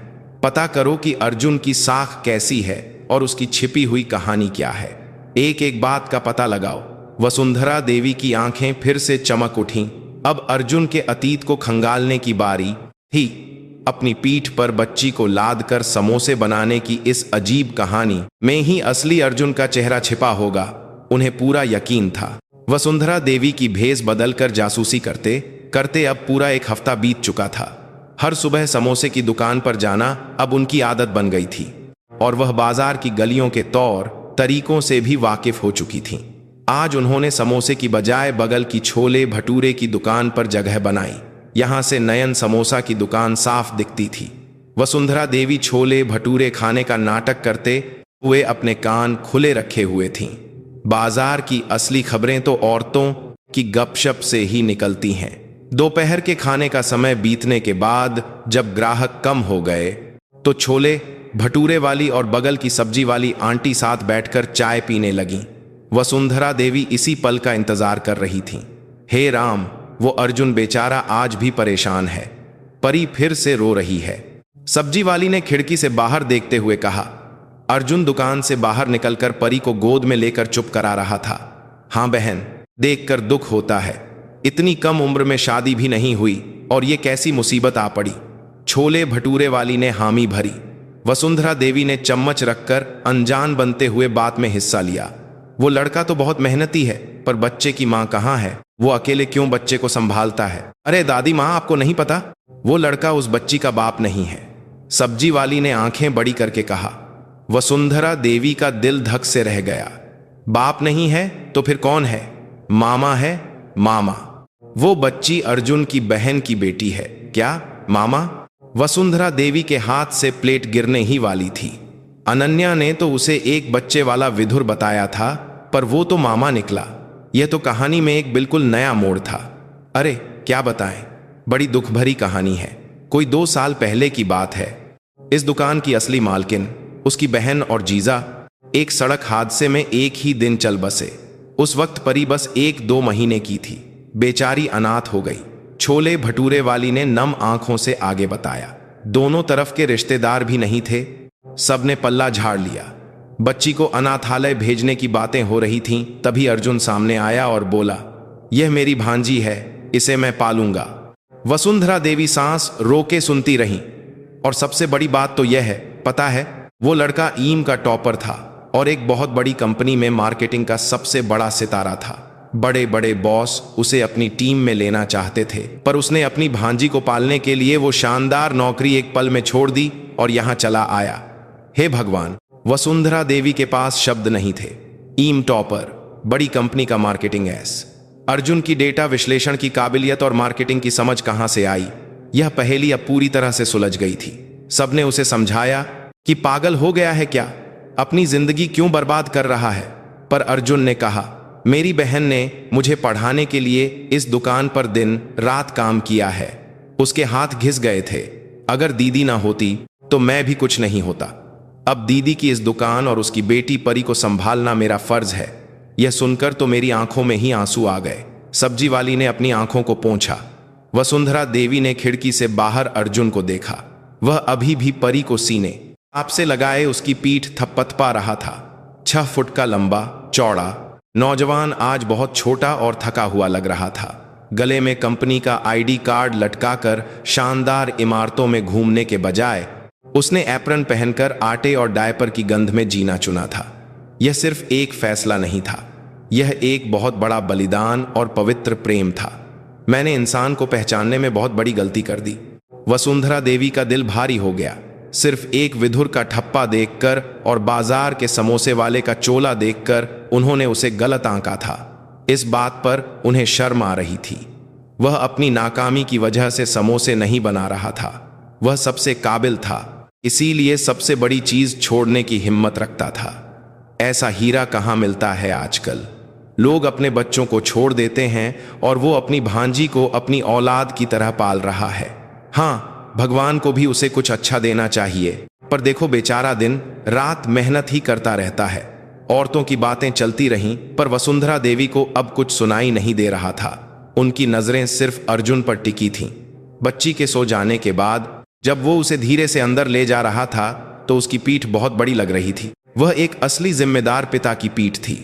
पता करो कि अर्जुन की साख कैसी है और उसकी छिपी हुई कहानी क्या है। एक एक बात का पता लगाओ। वसुंधरा देवी की आंखें फिर से चमक उठीं। अब अर्जुन के अतीत को खंगालने की बारी थी। अपनी पीठ पर बच्ची को लाद कर समोसे बनाने की इस अजीब कहानी में ही असली अर्जुन का चेहरा छिपा होगा, उन्हें पूरा यकीन था। वसुंधरा देवी की भेष बदलकर जासूसी करते करते अब पूरा एक हफ्ता बीत चुका था। हर सुबह समोसे की दुकान पर जाना अब उनकी आदत बन गई थी, और वह बाजार की गलियों के तौर तरीकों से भी वाकिफ हो चुकी थीं। आज उन्होंने समोसे की बजाय बगल की छोले भटूरे की दुकान पर जगह बनाई। यहां से नयन समोसा की दुकान साफ दिखती थी। वसुंधरा देवी छोले भटूरे खाने का नाटक करते हुए अपने कान खुले रखे हुए थीं। बाजार की असली खबरें तो औरतों की गपशप से ही निकलती हैं। दोपहर के खाने का समय बीतने के बाद जब ग्राहक कम हो गए तो छोले भटूरे वाली और बगल की सब्जी वाली आंटी साथ बैठकर चाय पीने लगीं। वसुंधरा देवी इसी पल का इंतजार कर रही थीं। हे राम, वो अर्जुन बेचारा आज भी परेशान है। परी फिर से रो रही है। सब्जी वाली ने खिड़की से बाहर देखते हुए कहा। अर्जुन दुकान से बाहर निकलकर परी को गोद में लेकर चुप करा रहा था। हाँ बहन, देखकर दुख होता है। इतनी कम उम्र में शादी भी नहीं हुई और ये कैसी मुसीबत आ पड़ी। छोले भटूरे वाली ने हामी भरी। वसुंधरा देवी ने चम्मच रखकर अनजान बनते हुए बात में हिस्सा लिया। वो लड़का तो बहुत मेहनती है, पर बच्चे की माँ कहाँ है? वो अकेले क्यों बच्चे को संभालता है? अरे दादी माँ, आपको नहीं पता? वो लड़का उस बच्ची का बाप नहीं है। सब्जी वाली ने आंखें बड़ी करके कहा। वसुंधरा देवी का दिल धक से रह गया। बाप नहीं है तो फिर कौन है? मामा है, मामा। वो बच्ची अर्जुन की बहन की बेटी है। क्या मामा? वसुंधरा देवी के हाथ से प्लेट गिरने ही वाली थी। अनन्या ने तो उसे एक बच्चे वाला विधुर बताया था, पर वो तो मामा निकला। यह तो कहानी में एक बिल्कुल नया मोड़ था। अरे क्या बताएं, बड़ी दुख भरी कहानी है। कोई 2 साल पहले की बात है। इस दुकान की असली मालकिन, उसकी बहन और जीजा एक सड़क हादसे में एक ही दिन चल बसे। उस वक्त परी बस 1-2 महीने की थी। बेचारी अनाथ हो गई। छोले भटूरे वाली ने नम आंखों से आगे बताया। दोनों तरफ के रिश्तेदार भी नहीं थे। सबने पल्ला झाड़ लिया। बच्ची को अनाथालय भेजने की बातें हो रही थीं। तभी अर्जुन सामने आया और बोला, यह मेरी भांजी है, इसे मैं पालूंगा। वसुंधरा देवी सांस रोके सुनती रहीं। और सबसे बड़ी बात तो यह है, पता है, वो लड़का ईम का टॉपर था और एक बहुत बड़ी कंपनी में मार्केटिंग का सबसे बड़ा सितारा था। बड़े बड़े बॉस उसे अपनी टीम में लेना चाहते थे, पर उसने अपनी भांजी को पालने के लिए वो शानदार नौकरी एक पल में छोड़ दी और यहाँ चला आया। हे भगवान, वसुंधरा देवी के पास शब्द नहीं थे। ईम टॉपर, बड़ी कंपनी का मार्केटिंग एस। अर्जुन की डेटा विश्लेषण की काबिलियत और मार्केटिंग की समझ कहां से आई? यह पहेली अब पूरी तरह से सुलझ गई थी। सबने उसे समझाया कि पागल हो गया है क्या, अपनी जिंदगी क्यों बर्बाद कर रहा है। पर अर्जुन ने कहा, मेरी बहन ने मुझे पढ़ाने के लिए इस दुकान पर दिन रात काम किया है। उसके हाथ घिस गए थे। अगर दीदी ना होती तो मैं भी कुछ नहीं होता। अब दीदी की इस दुकान और उसकी बेटी परी को संभालना मेरा फर्ज है। यह सुनकर तो मेरी आंखों में ही आंसू आ गए। सब्जी वाली ने अपनी आंखों को पोंछा। वसुंधरा देवी ने खिड़की से बाहर अर्जुन को देखा। वह अभी भी परी को सीने आपसे लगाए उसकी पीठ थपथपा रहा था। 6 फुट का लंबा चौड़ा नौजवान आज बहुत छोटा और थका हुआ लग रहा था। गले में कंपनी का आईडी कार्ड लटकाकर शानदार इमारतों में घूमने के बजाय उसने एप्रन पहनकर आटे और डायपर की गंध में जीना चुना था। यह सिर्फ एक फैसला नहीं था, यह एक बहुत बड़ा बलिदान और पवित्र प्रेम था। मैंने इंसान को पहचानने में बहुत बड़ी गलती कर दी। वसुंधरा देवी का दिल भारी हो गया। सिर्फ एक विधुर का ठप्पा देखकर और बाजार के समोसे वाले का चोला देखकर उन्होंने उसे गलत आंका था। इस बात पर उन्हें शर्म आ रही थी। वह अपनी नाकामी की वजह से समोसे नहीं बना रहा था, वह सबसे काबिल था, इसीलिए सबसे बड़ी चीज छोड़ने की हिम्मत रखता था। ऐसा हीरा कहाँ मिलता है आजकल। लोग अपने बच्चों को छोड़ देते हैं और वो अपनी भांजी को अपनी औलाद की तरह पाल रहा है। हाँ, भगवान को भी उसे कुछ अच्छा देना चाहिए, पर देखो बेचारा दिन रात मेहनत ही करता रहता है। औरतों की बातें चलती रहीं, पर वसुंधरा देवी को अब कुछ सुनाई नहीं दे रहा था। उनकी नजरें सिर्फ अर्जुन पर टिकी थीं। बच्ची के सो जाने के बाद जब वो उसे धीरे से अंदर ले जा रहा था तो उसकी पीठ बहुत बड़ी लग रही थी। वह एक असली जिम्मेदार पिता की पीठ थी।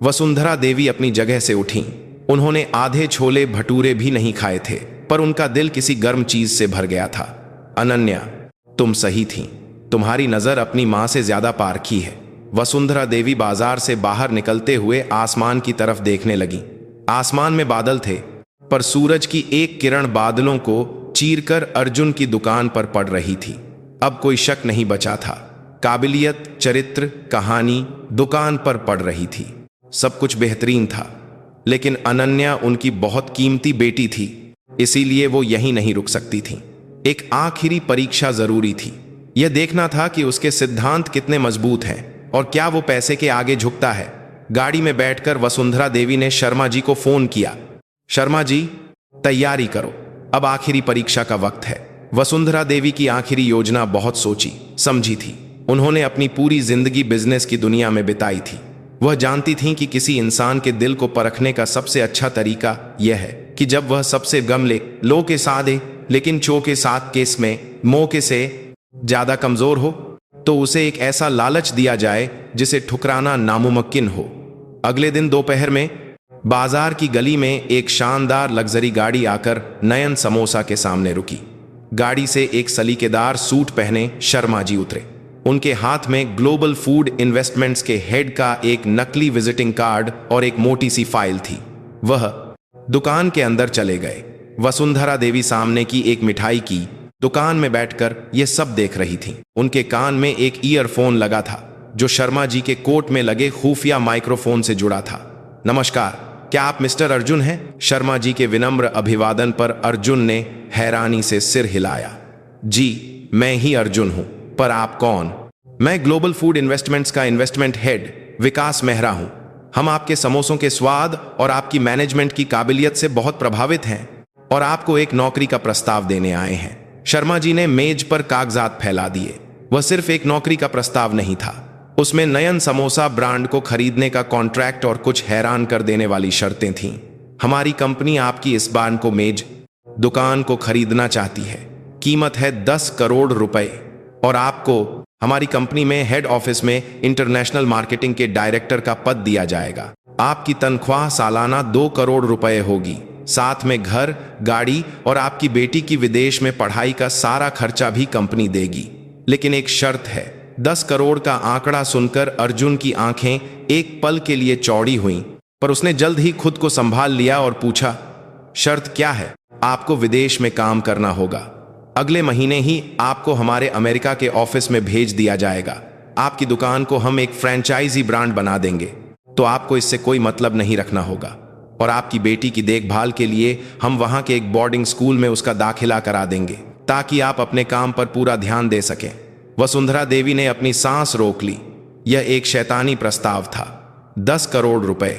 वसुंधरा देवी अपनी जगह से उठीं। उन्होंने आधे छोले भटूरे भी नहीं खाए थे, पर उनका दिल किसी गर्म चीज से भर गया था। अनन्या, तुम सही थीं। तुम्हारी नजर अपनी मां से ज्यादा पारखी है। वसुंधरा देवी बाजार से बाहर निकलते हुए आसमान की तरफ देखने लगी। आसमान में बादल थे, पर सूरज की एक किरण बादलों को चीरकर अर्जुन की दुकान पर पड़ रही थी। अब कोई शक नहीं बचा था। काबिलियत, चरित्र, कहानी दुकान पर पड़ रही थी। सब कुछ बेहतरीन था, लेकिन अनन्या उनकी बहुत कीमती बेटी थी, इसीलिए वो यहीं नहीं रुक सकती थी। एक आखिरी परीक्षा जरूरी थी। यह देखना था कि उसके सिद्धांत कितने मजबूत हैं और क्या वो पैसे के आगे झुकता है। गाड़ी में बैठकर वसुंधरा देवी ने शर्मा जी को फोन किया। शर्मा जी, तैयारी करो, अब आखिरी परीक्षा का वक्त है। वसुंधरा देवी की आखिरी योजना बहुत सोची समझी थी। उन्होंने अपनी पूरी जिंदगी बिजनेस की दुनिया में बिताई थी। वह जानती थीं कि किसी इंसान के दिल को परखने का सबसे अच्छा तरीका यह है कि जब वह सबसे गम ले लो के सादे लेकिन चो के साथ केस में मौके से ज्यादा कमजोर हो, तो उसे एक ऐसा लालच दिया जाए जिसे ठुकराना नामुमकिन हो। अगले दिन दोपहर में बाजार की गली में एक शानदार लग्जरी गाड़ी आकर नयन समोसा के सामने रुकी। गाड़ी से एक सलीकेदार सूट पहने शर्मा जी उतरे। उनके हाथ में ग्लोबल फूड इन्वेस्टमेंट्स के हेड का एक नकली विजिटिंग कार्ड और एक मोटी सी फाइल थी। वह दुकान के अंदर चले गए। वसुंधरा देवी सामने की एक मिठाई की दुकान में बैठकर यह सब देख रही थी। उनके कान में एक ईयरफोन लगा था जो शर्मा जी के कोट में लगे खुफिया माइक्रोफोन से जुड़ा था। नमस्कार, क्या आप मिस्टर अर्जुन हैं? शर्मा जी के विनम्र अभिवादन पर अर्जुन ने हैरानी से सिर हिलाया। जी, मैं ही अर्जुन हूं, पर आप कौन? मैं ग्लोबल फूड इन्वेस्टमेंट्स का इन्वेस्टमेंट हेड विकास मेहरा हूं। हम आपके समोसों के स्वाद और आपकी मैनेजमेंट की काबिलियत से बहुत प्रभावित हैं और आपको एक नौकरी का प्रस्ताव देने आए हैं। शर्मा जी ने मेज पर कागजात फैला दिए। वह सिर्फ एक नौकरी का प्रस्ताव नहीं था, उसमें नयन समोसा ब्रांड को खरीदने का कॉन्ट्रैक्ट और कुछ हैरान कर देने वाली शर्तें थीं। हमारी कंपनी आपकी इस बार को मेज दुकान को खरीदना चाहती है। कीमत है 10 करोड़ रुपए और आपको हमारी कंपनी में हेड ऑफिस में इंटरनेशनल मार्केटिंग के डायरेक्टर का पद दिया जाएगा। आपकी तनख्वाह सालाना 2 करोड़ रुपए होगी, साथ में घर, गाड़ी और आपकी बेटी की विदेश में पढ़ाई का सारा खर्चा भी कंपनी देगी। लेकिन एक शर्त है। 10 करोड़ का आंकड़ा सुनकर अर्जुन की आंखें एक पल के लिए चौड़ी हुईं, पर उसने जल्द ही खुद को संभाल लिया और पूछा, शर्त क्या है? आपको विदेश में काम करना होगा। अगले महीने ही आपको हमारे अमेरिका के ऑफिस में भेज दिया जाएगा। आपकी दुकान को हम एक फ्रेंचाइजी ब्रांड बना देंगे, तो आपको इससे कोई मतलब नहीं रखना होगा। और आपकी बेटी की देखभाल के लिए हम वहां के एक बोर्डिंग स्कूल में उसका दाखिला करा देंगे, ताकि आप अपने काम पर पूरा ध्यान दे सकें। वसुंधरा देवी ने अपनी सांस रोक ली। यह एक शैतानी प्रस्ताव था। 10 करोड़ रुपए,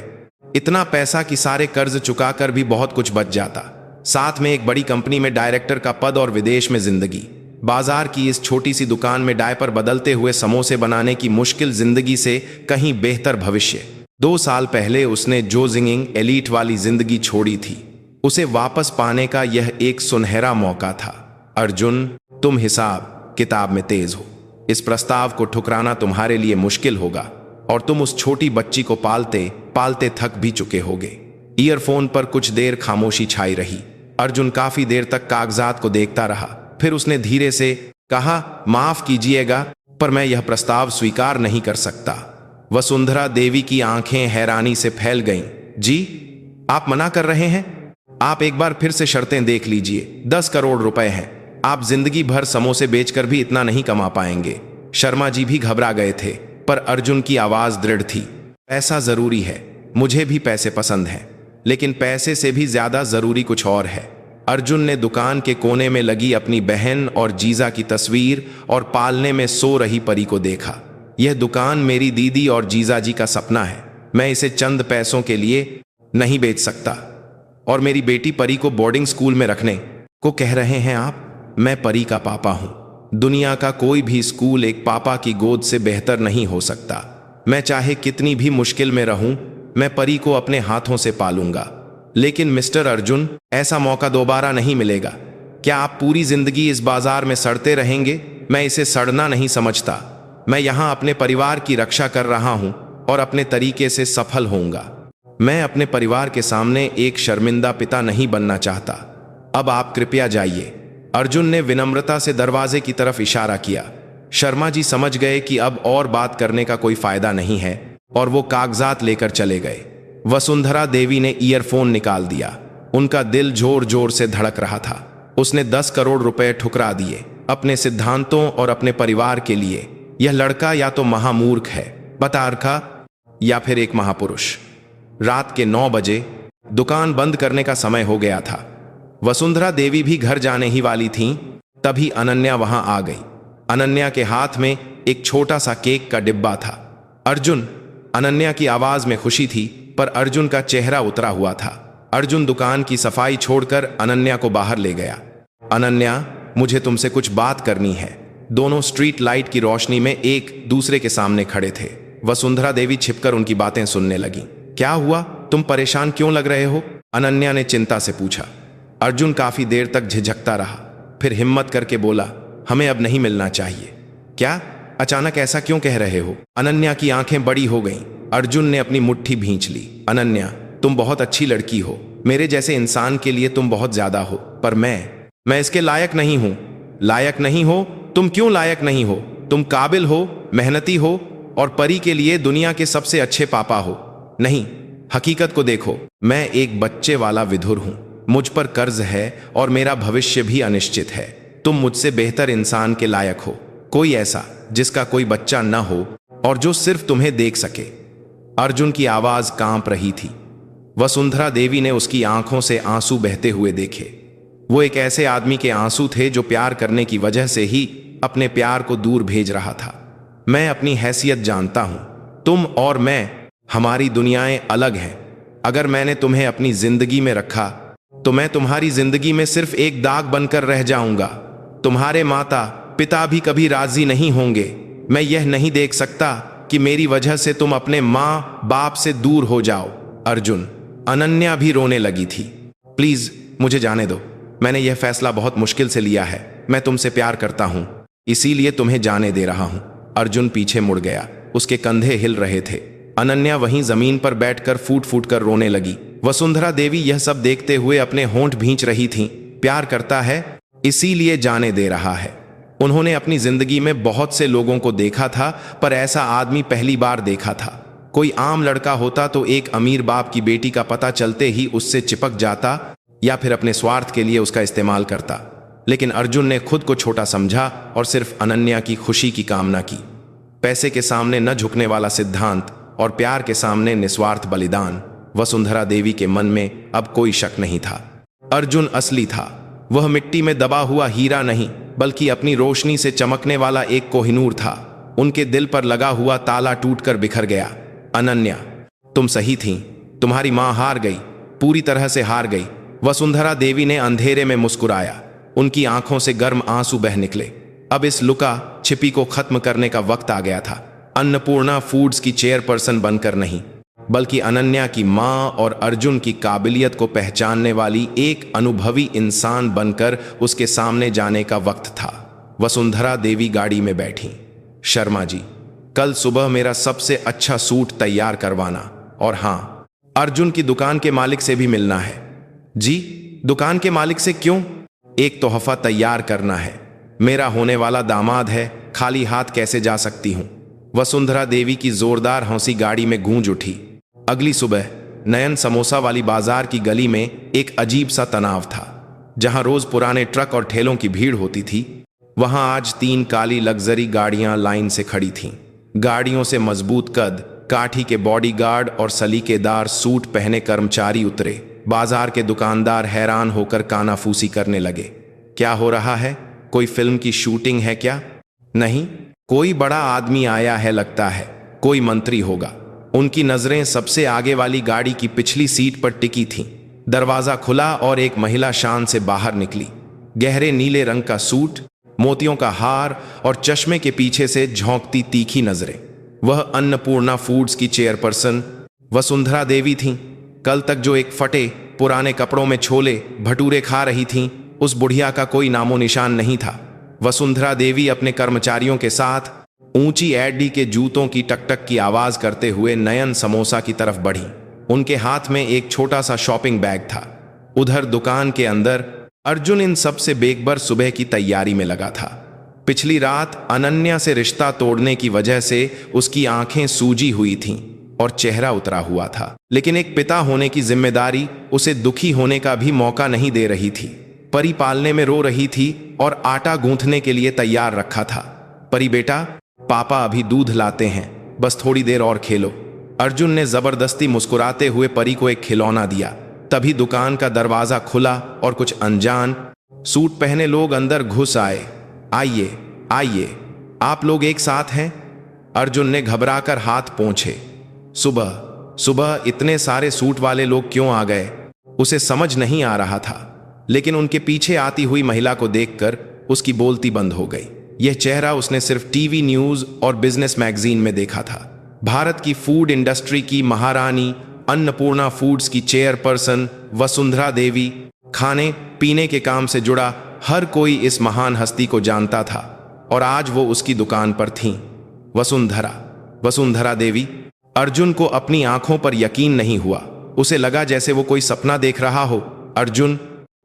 इतना पैसा कि सारे कर्ज चुकाकर भी बहुत कुछ बच जाता, साथ में एक बड़ी कंपनी में डायरेक्टर का पद और विदेश में जिंदगी। बाजार की इस छोटी सी दुकान में डायपर बदलते हुए समोसे बनाने की मुश्किल जिंदगी से कहीं बेहतर भविष्य। 2 साल पहले उसने जो जिंगिंग एलीट वाली जिंदगी छोड़ी थी, उसे वापस पाने का यह एक सुनहरा मौका था। अर्जुन, तुम हिसाब किताब में तेज हो। इस प्रस्ताव को ठुकराना तुम्हारे लिए मुश्किल होगा और तुम उस छोटी बच्ची को पालते पालते थक भी चुके होगे। ईयरफोन पर कुछ देर खामोशी छाई रही। अर्जुन काफी देर तक कागजात को देखता रहा। फिर उसने धीरे से कहा, माफ कीजिएगा, पर मैं यह प्रस्ताव स्वीकार नहीं कर सकता। वसुंधरा देवी की आंखें हैरानी से फैल गईं। जी, आप मना कर रहे हैं? आप एक बार फिर से शर्तें देख लीजिए। 10 करोड़ रुपए हैं। आप जिंदगी भर समोसे बेचकर भी इतना नहीं कमा पाएंगे। शर्मा जी भी घबरा गए थे, पर अर्जुन की आवाज दृढ़ थी। पैसा जरूरी है, मुझे भी पैसे पसंद हैं, लेकिन पैसे से भी ज्यादा जरूरी कुछ और है। अर्जुन ने दुकान के कोने में लगी अपनी बहन और जीजा की तस्वीर और पालने में सो रही परी को देखा। यह दुकान मेरी दीदी और जीजा जी का सपना है। मैं इसे चंद पैसों के लिए नहीं बेच सकता। और मेरी बेटी परी को बोर्डिंग स्कूल में रखने को कह रहे हैं आप? मैं परी का पापा हूं। दुनिया का कोई भी स्कूल एक पापा की गोद से बेहतर नहीं हो सकता। मैं चाहे कितनी भी मुश्किल में रहूं, मैं परी को अपने हाथों से पालूंगा। लेकिन मिस्टर अर्जुन, ऐसा मौका दोबारा नहीं मिलेगा। क्या आप पूरी जिंदगी इस बाजार में सड़ते रहेंगे? मैं इसे सड़ना नहीं समझता। मैं यहां अपने परिवार की रक्षा कर रहा हूं और अपने तरीके से सफल होऊंगा। मैं अपने परिवार के सामने एक शर्मिंदा पिता नहीं बनना चाहता। अब आप कृपया जाइए। अर्जुन ने विनम्रता से दरवाजे की तरफ इशारा किया। शर्मा जी समझ गए कि अब और बात करने का कोई फायदा नहीं है और वो कागजात लेकर चले गए। वसुंधरा देवी ने ईयरफोन निकाल दिया। उनका दिल जोर जोर से धड़क रहा था। उसने 10 करोड़ रुपए ठुकरा दिए अपने सिद्धांतों और अपने परिवार के लिए। यह लड़का या तो महामूर्ख है, बतारखा, या फिर एक महापुरुष। रात के 9 बजे दुकान बंद करने का समय हो गया था। वसुंधरा देवी भी घर जाने ही वाली थीं, तभी अनन्या वहां आ गई। अनन्या के हाथ में एक छोटा सा केक का डिब्बा था। अर्जुन, अनन्या की आवाज में खुशी थी, पर अर्जुन का चेहरा उतरा हुआ था। अर्जुन दुकान की सफाई छोड़कर अनन्या को बाहर ले गया। अनन्या, मुझे तुमसे कुछ बात करनी है। दोनों स्ट्रीट लाइट की रोशनी में एक दूसरे के सामने खड़े थे। वसुंधरा देवी छिपकर उनकी बातें सुनने लगी। क्या हुआ? तुम परेशान क्यों लग रहे हो? अनन्या ने चिंता से पूछा। अर्जुन काफी देर तक झिझकता रहा, फिर हिम्मत करके बोला, हमें अब नहीं मिलना चाहिए। क्या? अचानक ऐसा क्यों कह रहे हो? अनन्या की आंखें बड़ी हो गईं। अर्जुन ने अपनी मुट्ठी भींच ली। अनन्या, तुम बहुत अच्छी लड़की हो। मेरे जैसे इंसान के लिए तुम बहुत ज्यादा हो, पर मैं इसके लायक नहीं हूं। लायक नहीं हो? तुम क्यों लायक नहीं हो? तुम काबिल हो, मेहनती हो और परी के लिए दुनिया के सबसे अच्छे पापा हो। नहीं, हकीकत को देखो, मैं एक बच्चे वाला विधुर हूं। मुझ पर कर्ज है और मेरा भविष्य भी अनिश्चित है। तुम मुझसे बेहतर इंसान के लायक हो। कोई ऐसा जिसका कोई बच्चा न हो और जो सिर्फ तुम्हें देख सके। अर्जुन की आवाज कांप रही थी। वसुंधरा देवी ने उसकी आंखों से आंसू बहते हुए देखे। वो एक ऐसे आदमी के आंसू थे जो प्यार करने की वजह से ही अपने प्यार को दूर भेज रहा था। मैं अपनी हैसियत जानता हूं। तुम और मैं, हमारी दुनियाएं अलग हैं। अगर मैंने तुम्हें अपनी जिंदगी में रखा तो मैं तुम्हारी जिंदगी में सिर्फ एक दाग बनकर रह जाऊंगा। तुम्हारे माता पिता भी कभी राजी नहीं होंगे। मैं यह नहीं देख सकता कि मेरी वजह से तुम अपने माँ बाप से दूर हो जाओ। अर्जुन, अनन्या भी रोने लगी थी। प्लीज मुझे जाने दो। मैंने यह फैसला बहुत मुश्किल से लिया है। मैं तुमसे प्यार करता हूं, इसीलिए तुम्हें जाने दे रहा हूं। अर्जुन पीछे मुड़ गया। उसके कंधे हिल रहे थे। अनन्या वहीं जमीन पर बैठकर फूट फूट कर रोने लगी। वसुंधरा देवी यह सब देखते हुए अपने होंठ भींच रही थीं। प्यार करता है, इसीलिए जाने दे रहा है। उन्होंने अपनी जिंदगी में बहुत से लोगों को देखा था, पर ऐसा आदमी पहली बार देखा था। कोई आम लड़का होता तो एक अमीर बाप की बेटी का पता चलते ही उससे चिपक जाता या फिर अपने स्वार्थ के लिए उसका इस्तेमाल करता। लेकिन अर्जुन ने खुद को छोटा समझा और सिर्फ अनन्या की खुशी की कामना की। पैसे के सामने न झुकने वाला सिद्धांत और प्यार के सामने निस्वार्थ बलिदान। वसुंधरा देवी के मन में अब कोई शक नहीं था। अर्जुन असली था। वह मिट्टी में दबा हुआ हीरा नहीं, बल्कि अपनी रोशनी से चमकने वाला एक कोहिनूर था। उनके दिल पर लगा हुआ ताला टूटकर बिखर गया। अनन्या, तुम सही थीं। तुम्हारी मां हार गई, पूरी तरह से हार गई। वसुंधरा देवी ने अंधेरे में मुस्कुराया। उनकी आंखों से गर्म आंसू बह निकले। अब इस लुका छिपी को खत्म करने का वक्त आ गया था। अन्नपूर्णा फूड्स की चेयरपर्सन बनकर नहीं, बल्कि अनन्या की माँ और अर्जुन की काबिलियत को पहचानने वाली एक अनुभवी इंसान बनकर उसके सामने जाने का वक्त था। वसुंधरा देवी गाड़ी में बैठी। शर्मा जी, कल सुबह मेरा सबसे अच्छा सूट तैयार करवाना, और हाँ, अर्जुन की दुकान के मालिक से भी मिलना है। जी, दुकान के मालिक से क्यों? एक तोहफा तैयार करना है। मेरा होने वाला दामाद है, खाली हाथ कैसे जा सकती हूं? वसुंधरा देवी की जोरदार हंसी गाड़ी में गूंज उठी। अगली सुबह नयन समोसा वाली बाजार की गली में एक अजीब सा तनाव था। जहां रोज पुराने ट्रक और ठेलों की भीड़ होती थी, वहां आज 3 काली लग्जरी गाड़ियां लाइन से खड़ी थीं। गाड़ियों से मजबूत कद, काठी के बॉडीगार्ड और सलीकेदार सूट पहने कर्मचारी उतरे। बाजार के दुकानदार हैरान होकर कानाफूसी करने लगे। क्या हो रहा है? कोई फिल्म की शूटिंग है क्या? नहीं, कोई बड़ा आदमी आया है लगता है, कोई मंत्री होगा। उनकी नजरें सबसे आगे वाली गाड़ी की पिछली सीट पर टिकी थीं। दरवाजा खुला और एक महिला शान से बाहर निकली। गहरे नीले रंग का सूट, मोतियों का हार और चश्मे के पीछे से झोंकती तीखी नजरें। वह अन्नपूर्णा फूड्स की चेयरपर्सन वसुंधरा देवी थीं। कल तक जो एक फटे पुराने कपड़ों में छोले भटूरे खा रही थीं, उस बुढ़िया का कोई नामो निशान नहीं था। वसुंधरा देवी अपने कर्मचारियों के साथ ऊंची एडी के जूतों की टकटक की आवाज करते हुए नयन समोसा की तरफ बढ़ी। उनके हाथ में एक छोटा सा शॉपिंग बैग था। उधर दुकान के अंदर अर्जुन इन सब से बेखबर सुबह की तैयारी में लगा था। पिछली रात अनन्या से रिश्ता तोड़ने की वजह से उसकी आंखें सूजी हुई थीं और चेहरा उतरा हुआ था। लेकिन एक पिता होने की जिम्मेदारी उसे दुखी होने का भी मौका नहीं दे रही थी। परी पालने में रो रही थी और आटा गूंथने के लिए तैयार रखा था। परी बेटा, पापा अभी दूध लाते हैं, बस थोड़ी देर और खेलो। अर्जुन ने जबरदस्ती मुस्कुराते हुए परी को एक खिलौना दिया। तभी दुकान का दरवाजा खुला और कुछ अनजान सूट पहने लोग अंदर घुस आए। आइए आइए, आप लोग एक साथ हैं? अर्जुन ने घबराकर हाथ पोंछे। सुबह सुबह इतने सारे सूट वाले लोग क्यों आ गए, उसे समझ नहीं आ रहा था। लेकिन उनके पीछे आती हुई महिला को देखकर उसकी बोलती बंद हो गई। यह चेहरा उसने सिर्फ टीवी न्यूज और बिजनेस मैगजीन में देखा था। भारत की फूड इंडस्ट्री की महारानी, अन्नपूर्णा फूड्स की चेयरपर्सन वसुंधरा देवी। खाने पीने के काम से जुड़ा हर कोई इस महान हस्ती को जानता था, और आज वो उसकी दुकान पर थीं। वसुंधरा देवी। अर्जुन को अपनी आंखों पर यकीन नहीं हुआ। उसे लगा जैसे वो कोई सपना देख रहा हो। अर्जुन,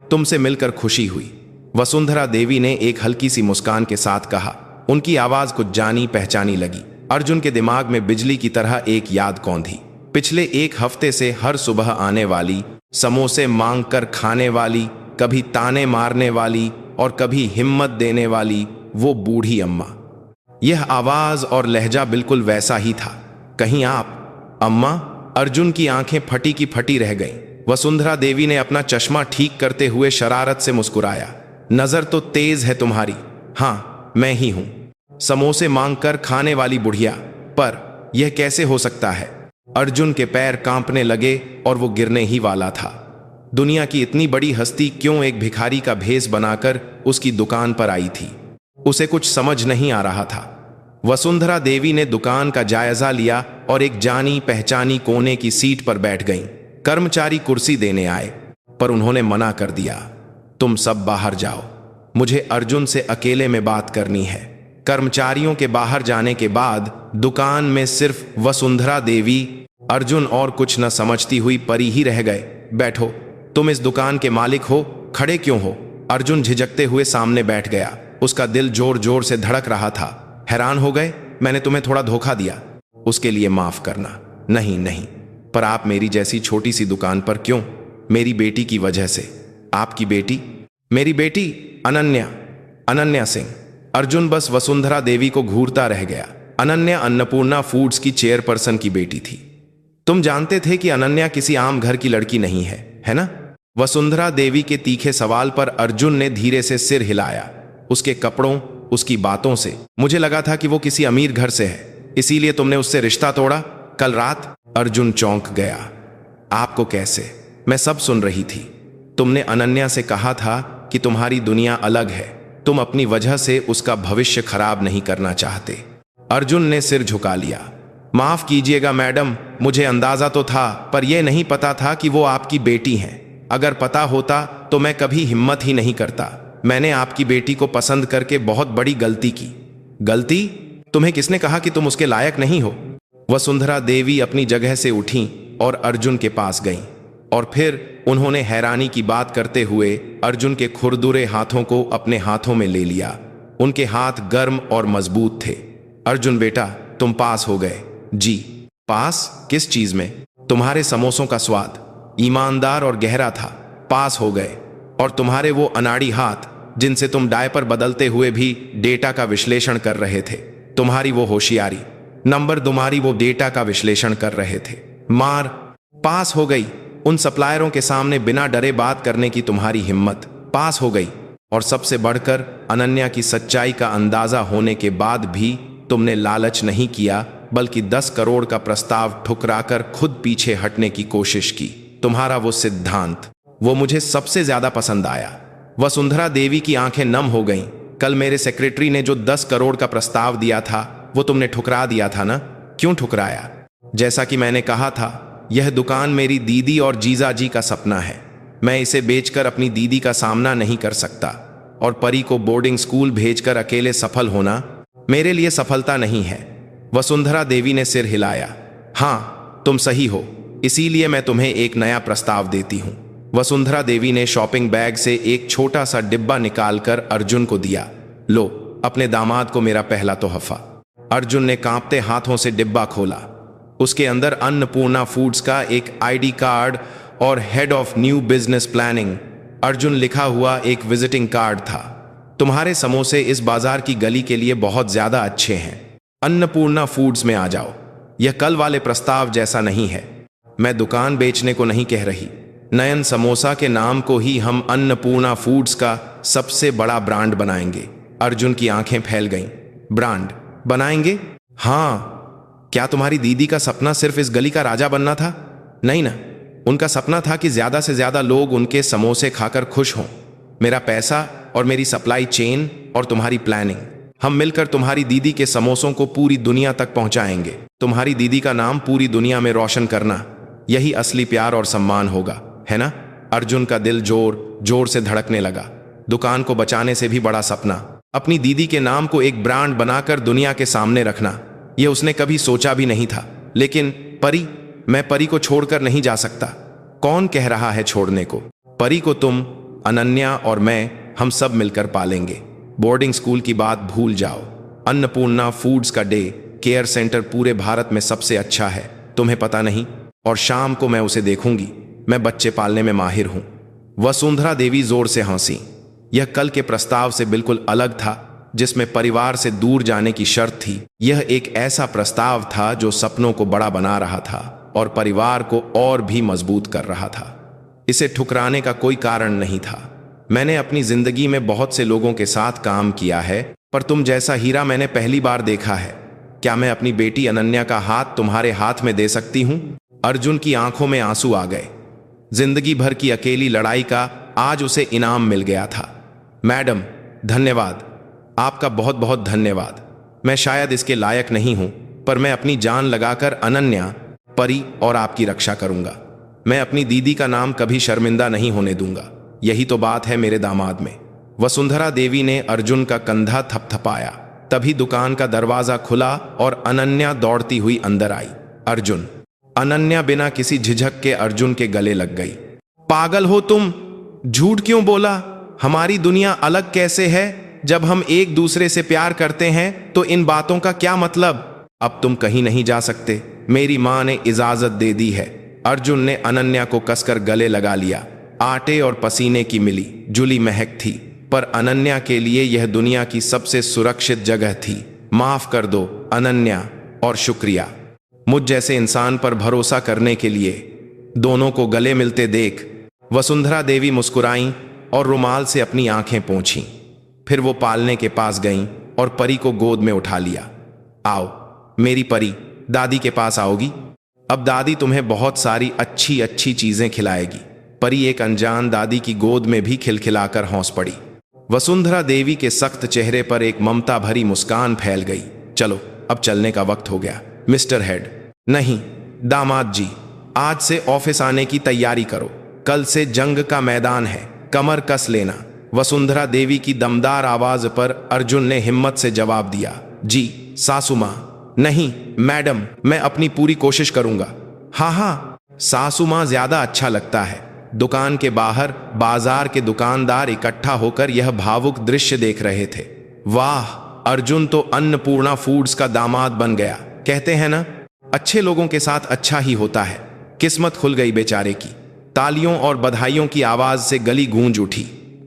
तुमसे मिलकर खुशी हुई, वसुंधरा देवी ने एक हल्की सी मुस्कान के साथ कहा। उनकी आवाज कुछ जानी पहचानी लगी। अर्जुन के दिमाग में बिजली की तरह एक याद कौंधी। पिछले 1 हफ्ते से हर सुबह आने वाली, समोसे मांग कर खाने वाली, कभी ताने मारने वाली और कभी हिम्मत देने वाली वो बूढ़ी अम्मा। यह आवाज और लहजा बिल्कुल वैसा ही था। कहीं आप अम्मा? अर्जुन की आंखें फटी की फटी रह गईं। वसुंधरा देवी ने अपना चश्मा ठीक करते हुए शरारत से मुस्कुराया। नजर तो तेज है तुम्हारी। हाँ, मैं ही हूं, समोसे मांगकर खाने वाली बुढ़िया। पर यह कैसे हो सकता है? अर्जुन के पैर कांपने लगे और वो गिरने ही वाला था। दुनिया की इतनी बड़ी हस्ती क्यों एक भिखारी का भेष बनाकर उसकी दुकान पर आई थी? उसे कुछ समझ नहीं आ रहा था। वसुंधरा देवी ने दुकान का जायजा लिया और एक जानी पहचानी कोने की सीट पर बैठ गईं। कर्मचारी कुर्सी देने आए, पर उन्होंने मना कर दिया। तुम सब बाहर जाओ, मुझे अर्जुन से अकेले में बात करनी है। कर्मचारियों के बाहर जाने के बाद दुकान में सिर्फ वसुंधरा देवी, अर्जुन और कुछ न समझती हुई परी ही रह गए। बैठो, तुम इस दुकान के मालिक हो, खड़े क्यों हो? अर्जुन झिझकते हुए सामने बैठ गया। उसका दिल जोर जोर से धड़क रहा था। हैरान हो गए? मैंने तुम्हें थोड़ा धोखा दिया, उसके लिए माफ करना। नहीं नहीं, पर आप मेरी जैसी छोटी सी दुकान पर क्यों? मेरी बेटी की वजह से। आपकी बेटी? मेरी बेटी अनन्या सिंह। अर्जुन बस वसुंधरा देवी को घूरता रह गया। अनन्या अन्नपूर्णा फूड्स की चेयरपर्सन की बेटी थी। तुम जानते थे कि अनन्या किसी आम घर की लड़की नहीं है ना? वसुंधरा देवी के तीखे सवाल पर अर्जुन ने धीरे से सिर हिलाया। उसके कपड़ों, उसकी बातों से मुझे लगा था कि वो किसी अमीर घर से है, इसीलिए तुमने उससे रिश्ता तोड़ा कल रात। अर्जुन चौंक गया। आपको कैसे? मैं सब सुन रही थी। तुमने अनन्या से कहा था कि तुम्हारी दुनिया अलग है, तुम अपनी वजह से उसका भविष्य खराब नहीं करना चाहते। अर्जुन ने सिर झुका लिया। माफ कीजिएगा मैडम, मुझे अंदाजा तो था, पर यह नहीं पता था कि वो आपकी बेटी हैं। अगर पता होता तो मैं कभी हिम्मत ही नहीं करता। मैंने आपकी बेटी को पसंद करके बहुत बड़ी गलती की। गलती? तुम्हें किसने कहा कि तुम उसके लायक नहीं हो? वसुंधरा देवी अपनी जगह से उठीं और अर्जुन के पास गईं, और फिर उन्होंने हैरानी की बात करते हुए अर्जुन के खुरदुरे हाथों को अपने हाथों में ले लिया। उनके हाथ गर्म और मजबूत थे। अर्जुन बेटा, तुम पास हो गए। जी। पास? किस चीज में? तुम्हारे समोसों का स्वाद ईमानदार और गहरा था। पास हो गए। और तुम्हारे वो अनाड़ी हाथ जिनसे तुम डायपर बदलते हुए भी डेटा का विश्लेषण कर रहे थे। तुम्हारी वो होशियारी, नंबर तुम्हारी वो डेटा का विश्लेषण कर रहे थे। मार। पास हो गई। उन सप्लायरों के सामने बिना डरे बात करने की तुम्हारी हिम्मत। पास हो गई। और सबसे बढ़कर अनन्या की सच्चाई का अंदाजा होने के बाद भी तुमने लालच नहीं किया, बल्कि 10 करोड़ का प्रस्ताव ठुकराकर खुद पीछे हटने की कोशिश की। तुम्हारा वो सिद्धांत, वो मुझे सबसे ज्यादा पसंद आया। वसुंधरा देवी की आंखें नम हो गईं। कल मेरे सेक्रेटरी ने जो 10 करोड़ का प्रस्ताव दिया था, वो तुमने ठुकरा दिया था ना? क्यों ठुकराया? जैसा कि मैंने कहा था, यह दुकान मेरी दीदी और जीजा जी का सपना है। मैं इसे बेचकर अपनी दीदी का सामना नहीं कर सकता, और परी को बोर्डिंग स्कूल भेजकर अकेले सफल होना मेरे लिए सफलता नहीं है। वसुंधरा देवी ने सिर हिलाया। हाँ, तुम सही हो, इसीलिए मैं तुम्हें एक नया प्रस्ताव देती हूं। वसुंधरा देवी ने शॉपिंग बैग से एक छोटा सा डिब्बा निकालकर अर्जुन को दिया। लो, अपने दामाद को मेरा पहला तोहफा। अर्जुन ने कांपते हाथों से डिब्बा खोला। उसके अंदर अन्नपूर्णा फूड्स का एक आईडी कार्ड और head of new business planning Arjun लिखा हुआ एक विजिटिंग कार्ड था। तुम्हारे समोसे इस बाजार की गली के लिए बहुत ज्यादा अच्छे हैं। अन्नपूर्णा फूड्स में आ जाओ। यह कल वाले प्रस्ताव जैसा नहीं है। मैं दुकान बेचने को नहीं कह रही। नयन समोसा के नाम को ही हम अन्नपूर्णा फूड्स का सबसे बड़ा ब्रांड बनाएंगे। अर्जुन की आंखें फैल गईं। ब्रांड बनाएंगे? हाँ। क्या तुम्हारी दीदी का सपना सिर्फ इस गली का राजा बनना था? नहीं ना, उनका सपना था कि ज्यादा से ज्यादा लोग उनके समोसे खाकर खुश हों। मेरा पैसा और मेरी सप्लाई चेन और तुम्हारी प्लानिंग, हम मिलकर तुम्हारी दीदी के समोसों को पूरी दुनिया तक पहुंचाएंगे। तुम्हारी दीदी का नाम पूरी दुनिया में रोशन करना, यही असली प्यार और सम्मान होगा, है ना? अर्जुन का दिल जोर जोर से धड़कने लगा। दुकान को बचाने से भी बड़ा सपना, अपनी दीदी के नाम को एक ब्रांड बनाकर दुनिया के सामने रखना, यह उसने कभी सोचा भी नहीं था। लेकिन परी, मैं परी को छोड़कर नहीं जा सकता। कौन कह रहा है छोड़ने को? परी को तुम, अनन्या और मैं, हम सब मिलकर पालेंगे। बोर्डिंग स्कूल की बात भूल जाओ। अन्नपूर्णा फूड्स का डे केयर सेंटर पूरे भारत में सबसे अच्छा है, तुम्हें पता नहीं? और शाम को मैं उसे देखूंगी। मैं बच्चे पालने में माहिर हूं। वसुंधरा देवी जोर से हंसी। यह कल के प्रस्ताव से बिल्कुल अलग था, जिसमें परिवार से दूर जाने की शर्त थी। यह एक ऐसा प्रस्ताव था जो सपनों को बड़ा बना रहा था और परिवार को और भी मजबूत कर रहा था। इसे ठुकराने का कोई कारण नहीं था। मैंने अपनी जिंदगी में बहुत से लोगों के साथ काम किया है, पर तुम जैसा हीरा मैंने पहली बार देखा है। क्या मैं अपनी बेटी अनन्या का हाथ तुम्हारे हाथ में दे सकती हूं? अर्जुन की आंखों में आंसू आ गए। जिंदगी भर की अकेली लड़ाई का आज उसे इनाम मिल गया था। मैडम, धन्यवाद। आपका बहुत बहुत धन्यवाद। मैं शायद इसके लायक नहीं हूं, पर मैं अपनी जान लगाकर अनन्या, परी और आपकी रक्षा करूंगा। मैं अपनी दीदी का नाम कभी शर्मिंदा नहीं होने दूंगा। यही तो बात है मेरे दामाद में। वसुंधरा देवी ने अर्जुन का कंधा थपथपाया। तभी दुकान का दरवाजा खुला और अनन्या दौड़ती हुई अंदर आई। अर्जुन। अनन्या बिना किसी झिझक के अर्जुन के गले लग गई। पागल हो तुम? झूठ क्यों बोला? हमारी दुनिया अलग कैसे है? जब हम एक दूसरे से प्यार करते हैं तो इन बातों का क्या मतलब? अब तुम कहीं नहीं जा सकते। मेरी मां ने इजाजत दे दी है। अर्जुन ने अनन्या को कसकर गले लगा लिया। आटे और पसीने की मिली जुली महक थी, पर अनन्या के लिए यह दुनिया की सबसे सुरक्षित जगह थी। माफ कर दो अनन्या, और शुक्रिया मुझ जैसे इंसान पर भरोसा करने के लिए। दोनों को गले मिलते देख वसुंधरा देवी मुस्कुराईं और रुमाल से अपनी आंखें पोंछीं। फिर वो पालने के पास गईं और परी को गोद में उठा लिया। आओ मेरी परी, दादी के पास आओगी? अब दादी तुम्हें बहुत सारी अच्छी अच्छी चीजें खिलाएगी। परी एक अनजान दादी की गोद में भी खिलखिलाकर हंस पड़ी। वसुंधरा देवी के सख्त चेहरे पर एक ममता भरी मुस्कान फैल गई। चलो, अब चलने का वक्त हो गया। Mister head. नहीं दामाद जी, आज से ऑफिस आने की तैयारी करो, कल से जंग का मैदान है, कमर कस लेना। वसुंधरा देवी की दमदार आवाज पर अर्जुन ने हिम्मत से जवाब दिया, जी सासू माँ। नहीं मैडम, मैं अपनी पूरी कोशिश करूंगा। हाँ हाँ, सासू माँ ज्यादा अच्छा लगता है। दुकान के बाहर बाजार के दुकानदार इकट्ठा होकर यह भावुक दृश्य देख रहे थे। वाह, अर्जुन तो अन्नपूर्णा फूड्स का दामाद बन गया। कहते हैं ना, अच्छे लोगों के साथ अच्छा ही होता है। किस्मत खुल गई बेचारे की। तालियों और बधाइयों की आवाज से गली गूंज उठी।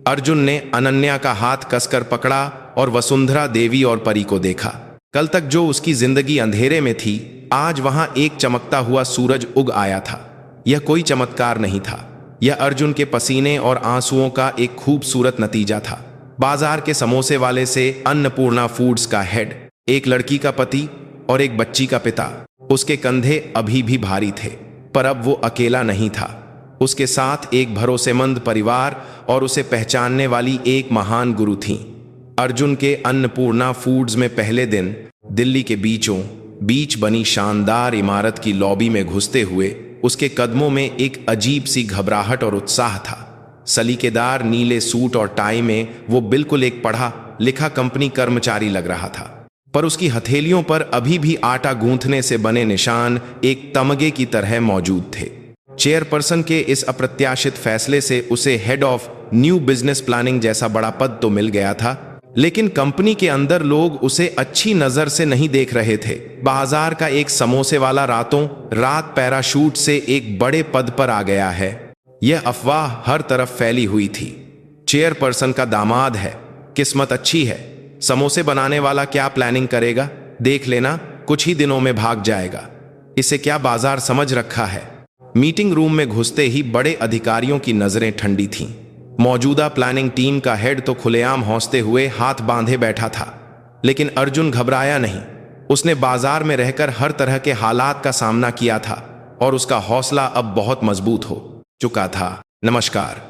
अर्जुन ने अनन्या का हाथ कसकर पकड़ा और वसुंधरा देवी और परी को देखा। कल तक जो उसकी जिंदगी अंधेरे में थी, आज वहां एक चमकता हुआ सूरज उग आया था। यह कोई चमत्कार नहीं था, यह अर्जुन के पसीने और आंसुओं का एक खूबसूरत नतीजा था। बाजार के समोसे वाले से अन्नपूर्णा फूड्स का हेड, एक लड़की का पति और एक बच्ची का पिता। उसके कंधे अभी भी भारी थे, पर अब वो अकेला नहीं था। उसके साथ एक भरोसेमंद परिवार और उसे पहचानने वाली एक महान गुरु थी। अर्जुन के अन्नपूर्णा फूड्स में पहले दिन दिल्ली के बीचों बीच बनी शानदार इमारत की लॉबी में घुसते हुए उसके कदमों में एक अजीब सी घबराहट और उत्साह था। सलीकेदार नीले सूट और टाई में वो बिल्कुल एक पढ़ा लिखा कंपनी कर्मचारी लग रहा था, पर उसकी हथेलियों पर अभी भी आटा गूंथने से बने निशान एक तमगे की तरह मौजूद थे। चेयरपर्सन के इस अप्रत्याशित फैसले से उसे head of new business planning जैसा बड़ा पद तो मिल गया था, लेकिन कंपनी के अंदर लोग उसे अच्छी नजर से नहीं देख रहे थे। बाजार का एक समोसे वाला रातों रात पैराशूट से एक बड़े पद पर आ गया है, यह अफवाह हर तरफ फैली हुई थी। चेयरपर्सन का दामाद है, किस्मत अच्छी है। समोसे बनाने वाला क्या प्लानिंग करेगा, देख लेना, कुछ ही दिनों में भाग जाएगा। इसे क्या बाजार समझ रखा है। मीटिंग रूम में घुसते ही बड़े अधिकारियों की नजरें ठंडी थीं। मौजूदा प्लानिंग टीम का हेड तो खुलेआम हौंसते हुए हाथ बांधे बैठा था, लेकिन अर्जुन घबराया नहीं। उसने बाजार में रहकर हर तरह के हालात का सामना किया था और उसका हौसला अब बहुत मजबूत हो चुका था। नमस्कार,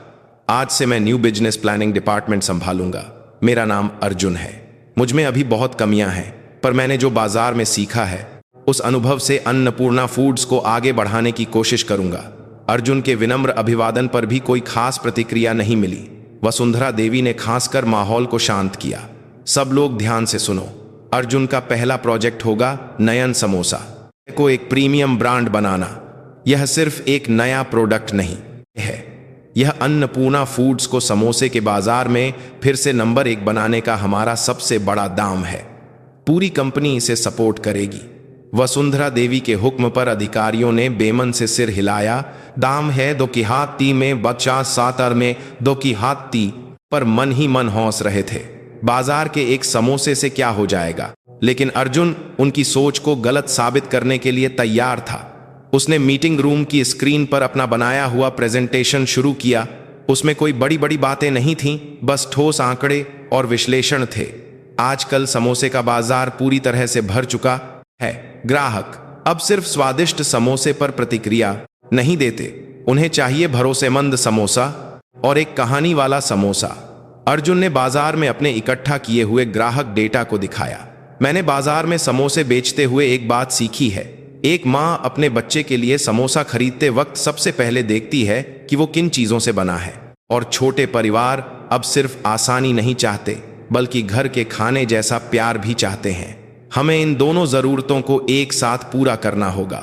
आज से मैं न्यू बिजनेस प्लानिंग डिपार्टमेंट संभालूंगा। मेरा नाम अर्जुन है। मुझ में अभी बहुत कमियां हैं, पर मैंने जो बाजार में सीखा है उस अनुभव से अन्नपूर्णा फूड्स को आगे बढ़ाने की कोशिश करूंगा। अर्जुन के विनम्र अभिवादन पर भी कोई खास प्रतिक्रिया नहीं मिली। वसुंधरा देवी ने खांसकर माहौल को शांत किया। सब लोग ध्यान से सुनो, अर्जुन का पहला प्रोजेक्ट होगा नयन समोसा को एक प्रीमियम ब्रांड बनाना। यह सिर्फ एक नया प्रोडक्ट नहीं है, यह अन्नपूर्णा फूड्स को समोसे के बाजार में फिर से नंबर 1 बनाने का हमारा सबसे बड़ा दाम है। पूरी कंपनी इसे सपोर्ट करेगी। वसुंधरा देवी के हुक्म पर अधिकारियों ने बेमन से सिर हिलाया। दाम है 2 की हाथ ती में 50 में 2 की हाथ ती, पर मन ही मन हौस रहे थे। बाजार के एक समोसे से क्या हो जाएगा, लेकिन अर्जुन उनकी सोच को गलत साबित करने के लिए तैयार था। उसने मीटिंग रूम की स्क्रीन पर अपना बनाया हुआ प्रेजेंटेशन शुरू किया। उसमें कोई बड़ी बड़ी बातें नहीं थीं, बस ठोस आंकड़े और विश्लेषण थे। आजकल समोसे का बाजार पूरी तरह से भर चुका है। ग्राहक अब सिर्फ स्वादिष्ट समोसे पर प्रतिक्रिया नहीं देते, उन्हें चाहिए भरोसेमंद समोसा और एक कहानी वाला समोसा। अर्जुन ने बाजार में अपने इकट्ठा किए हुए ग्राहक डेटा को दिखाया। मैंने बाजार में समोसे बेचते हुए एक बात सीखी है। एक माँ अपने बच्चे के लिए समोसा खरीदते वक्त सबसे पहले देखती है कि वो किन चीजों से बना है। और छोटे परिवार अब सिर्फ आसानी नहीं चाहते, बल्कि घर के खाने जैसा प्यार भी चाहते हैं। हमें इन दोनों जरूरतों को एक साथ पूरा करना होगा।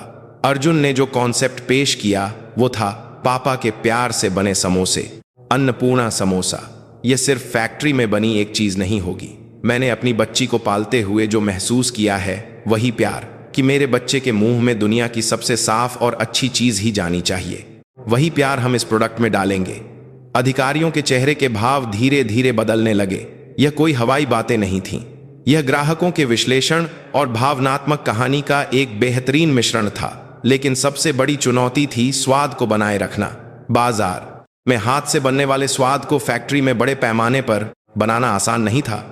अर्जुन ने जो कॉन्सेप्ट पेश किया वो था पापा के प्यार से बने समोसे, अन्नपूर्णा समोसा। यह सिर्फ फैक्ट्री में बनी एक चीज नहीं होगी। मैंने अपनी बच्ची को पालते हुए जो महसूस किया है वही प्यार, कि मेरे बच्चे के मुंह में दुनिया की सबसे साफ और अच्छी चीज ही जानी चाहिए, वही प्यार हम इस प्रोडक्ट में डालेंगे। अधिकारियों के चेहरे के भाव धीरे धीरे बदलने लगे। यह कोई हवाई बातें नहीं थीं, यह ग्राहकों के विश्लेषण और भावनात्मक कहानी का एक बेहतरीन मिश्रण था। लेकिन सबसे बड़ी चुनौती थी स्वाद को बनाए रखना। बाजार में हाथ से बनने वाले स्वाद को फैक्ट्री में बड़े पैमाने पर बनाना आसान नहीं था।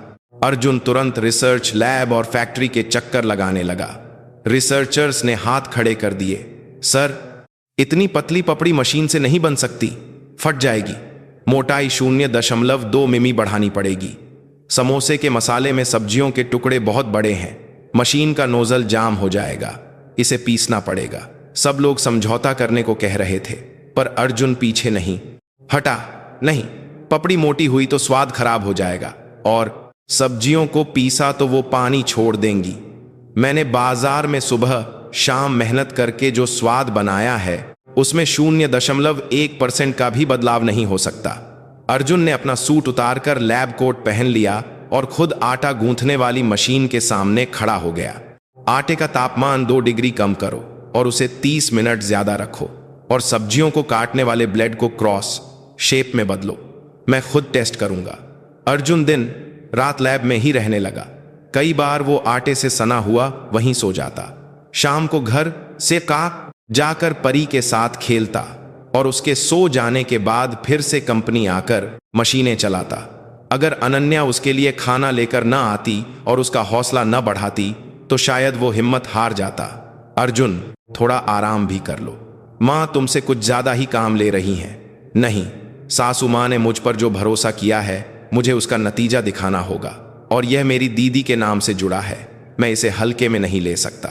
अर्जुन तुरंत रिसर्च लैब और फैक्ट्री के चक्कर लगाने लगा। रिसर्चर्स ने हाथ खड़े कर दिए। सर, इतनी पतली पपड़ी मशीन से नहीं बन सकती, फट जाएगी। मोटाई 0.2 मिमी बढ़ानी पड़ेगी। समोसे के मसाले में सब्जियों के टुकड़े बहुत बड़े हैं, मशीन का नोजल जाम हो जाएगा। इसे पीसना पड़ेगा। सब लोग समझौता करने को कह रहे थे, पर अर्जुन पीछे नहीं हटा। नहीं, पपड़ी मोटी हुई तो स्वाद खराब हो जाएगा, और सब्जियों को पीसा तो वो पानी छोड़ देंगी। मैंने बाजार में सुबह शाम मेहनत करके जो स्वाद बनाया है, उसमें 0.1% का भी बदलाव नहीं हो सकता। अर्जुन ने अपना सूट उतारकर लैब कोट पहन लिया और खुद आटा गूंथने वाली मशीन के सामने खड़ा हो गया। आटे का तापमान 2 डिग्री कम करो और उसे 30 मिनट ज्यादा रखो, और सब्जियों को काटने वाले ब्लेड को क्रॉस शेप में बदलो। मैं खुद टेस्ट करूंगा। अर्जुन दिन रात लैब में ही रहने लगा। कई बार वो आटे से सना हुआ वहीं सो जाता। शाम को घर से जाकर परी के साथ खेलता, और उसके सो जाने के बाद फिर से कंपनी आकर मशीनें चलाता। अगर अनन्या उसके लिए खाना लेकर न आती और उसका हौसला न बढ़ाती तो शायद वो हिम्मत हार जाता। अर्जुन, थोड़ा आराम भी कर लो। माँ तुमसे कुछ ज्यादा ही काम ले रही हैं। नहीं, सासू माँ ने मुझ पर जो भरोसा किया है, मुझे उसका नतीजा दिखाना होगा, और यह मेरी दीदी के नाम से जुड़ा है। मैं इसे हल्के में नहीं ले सकता।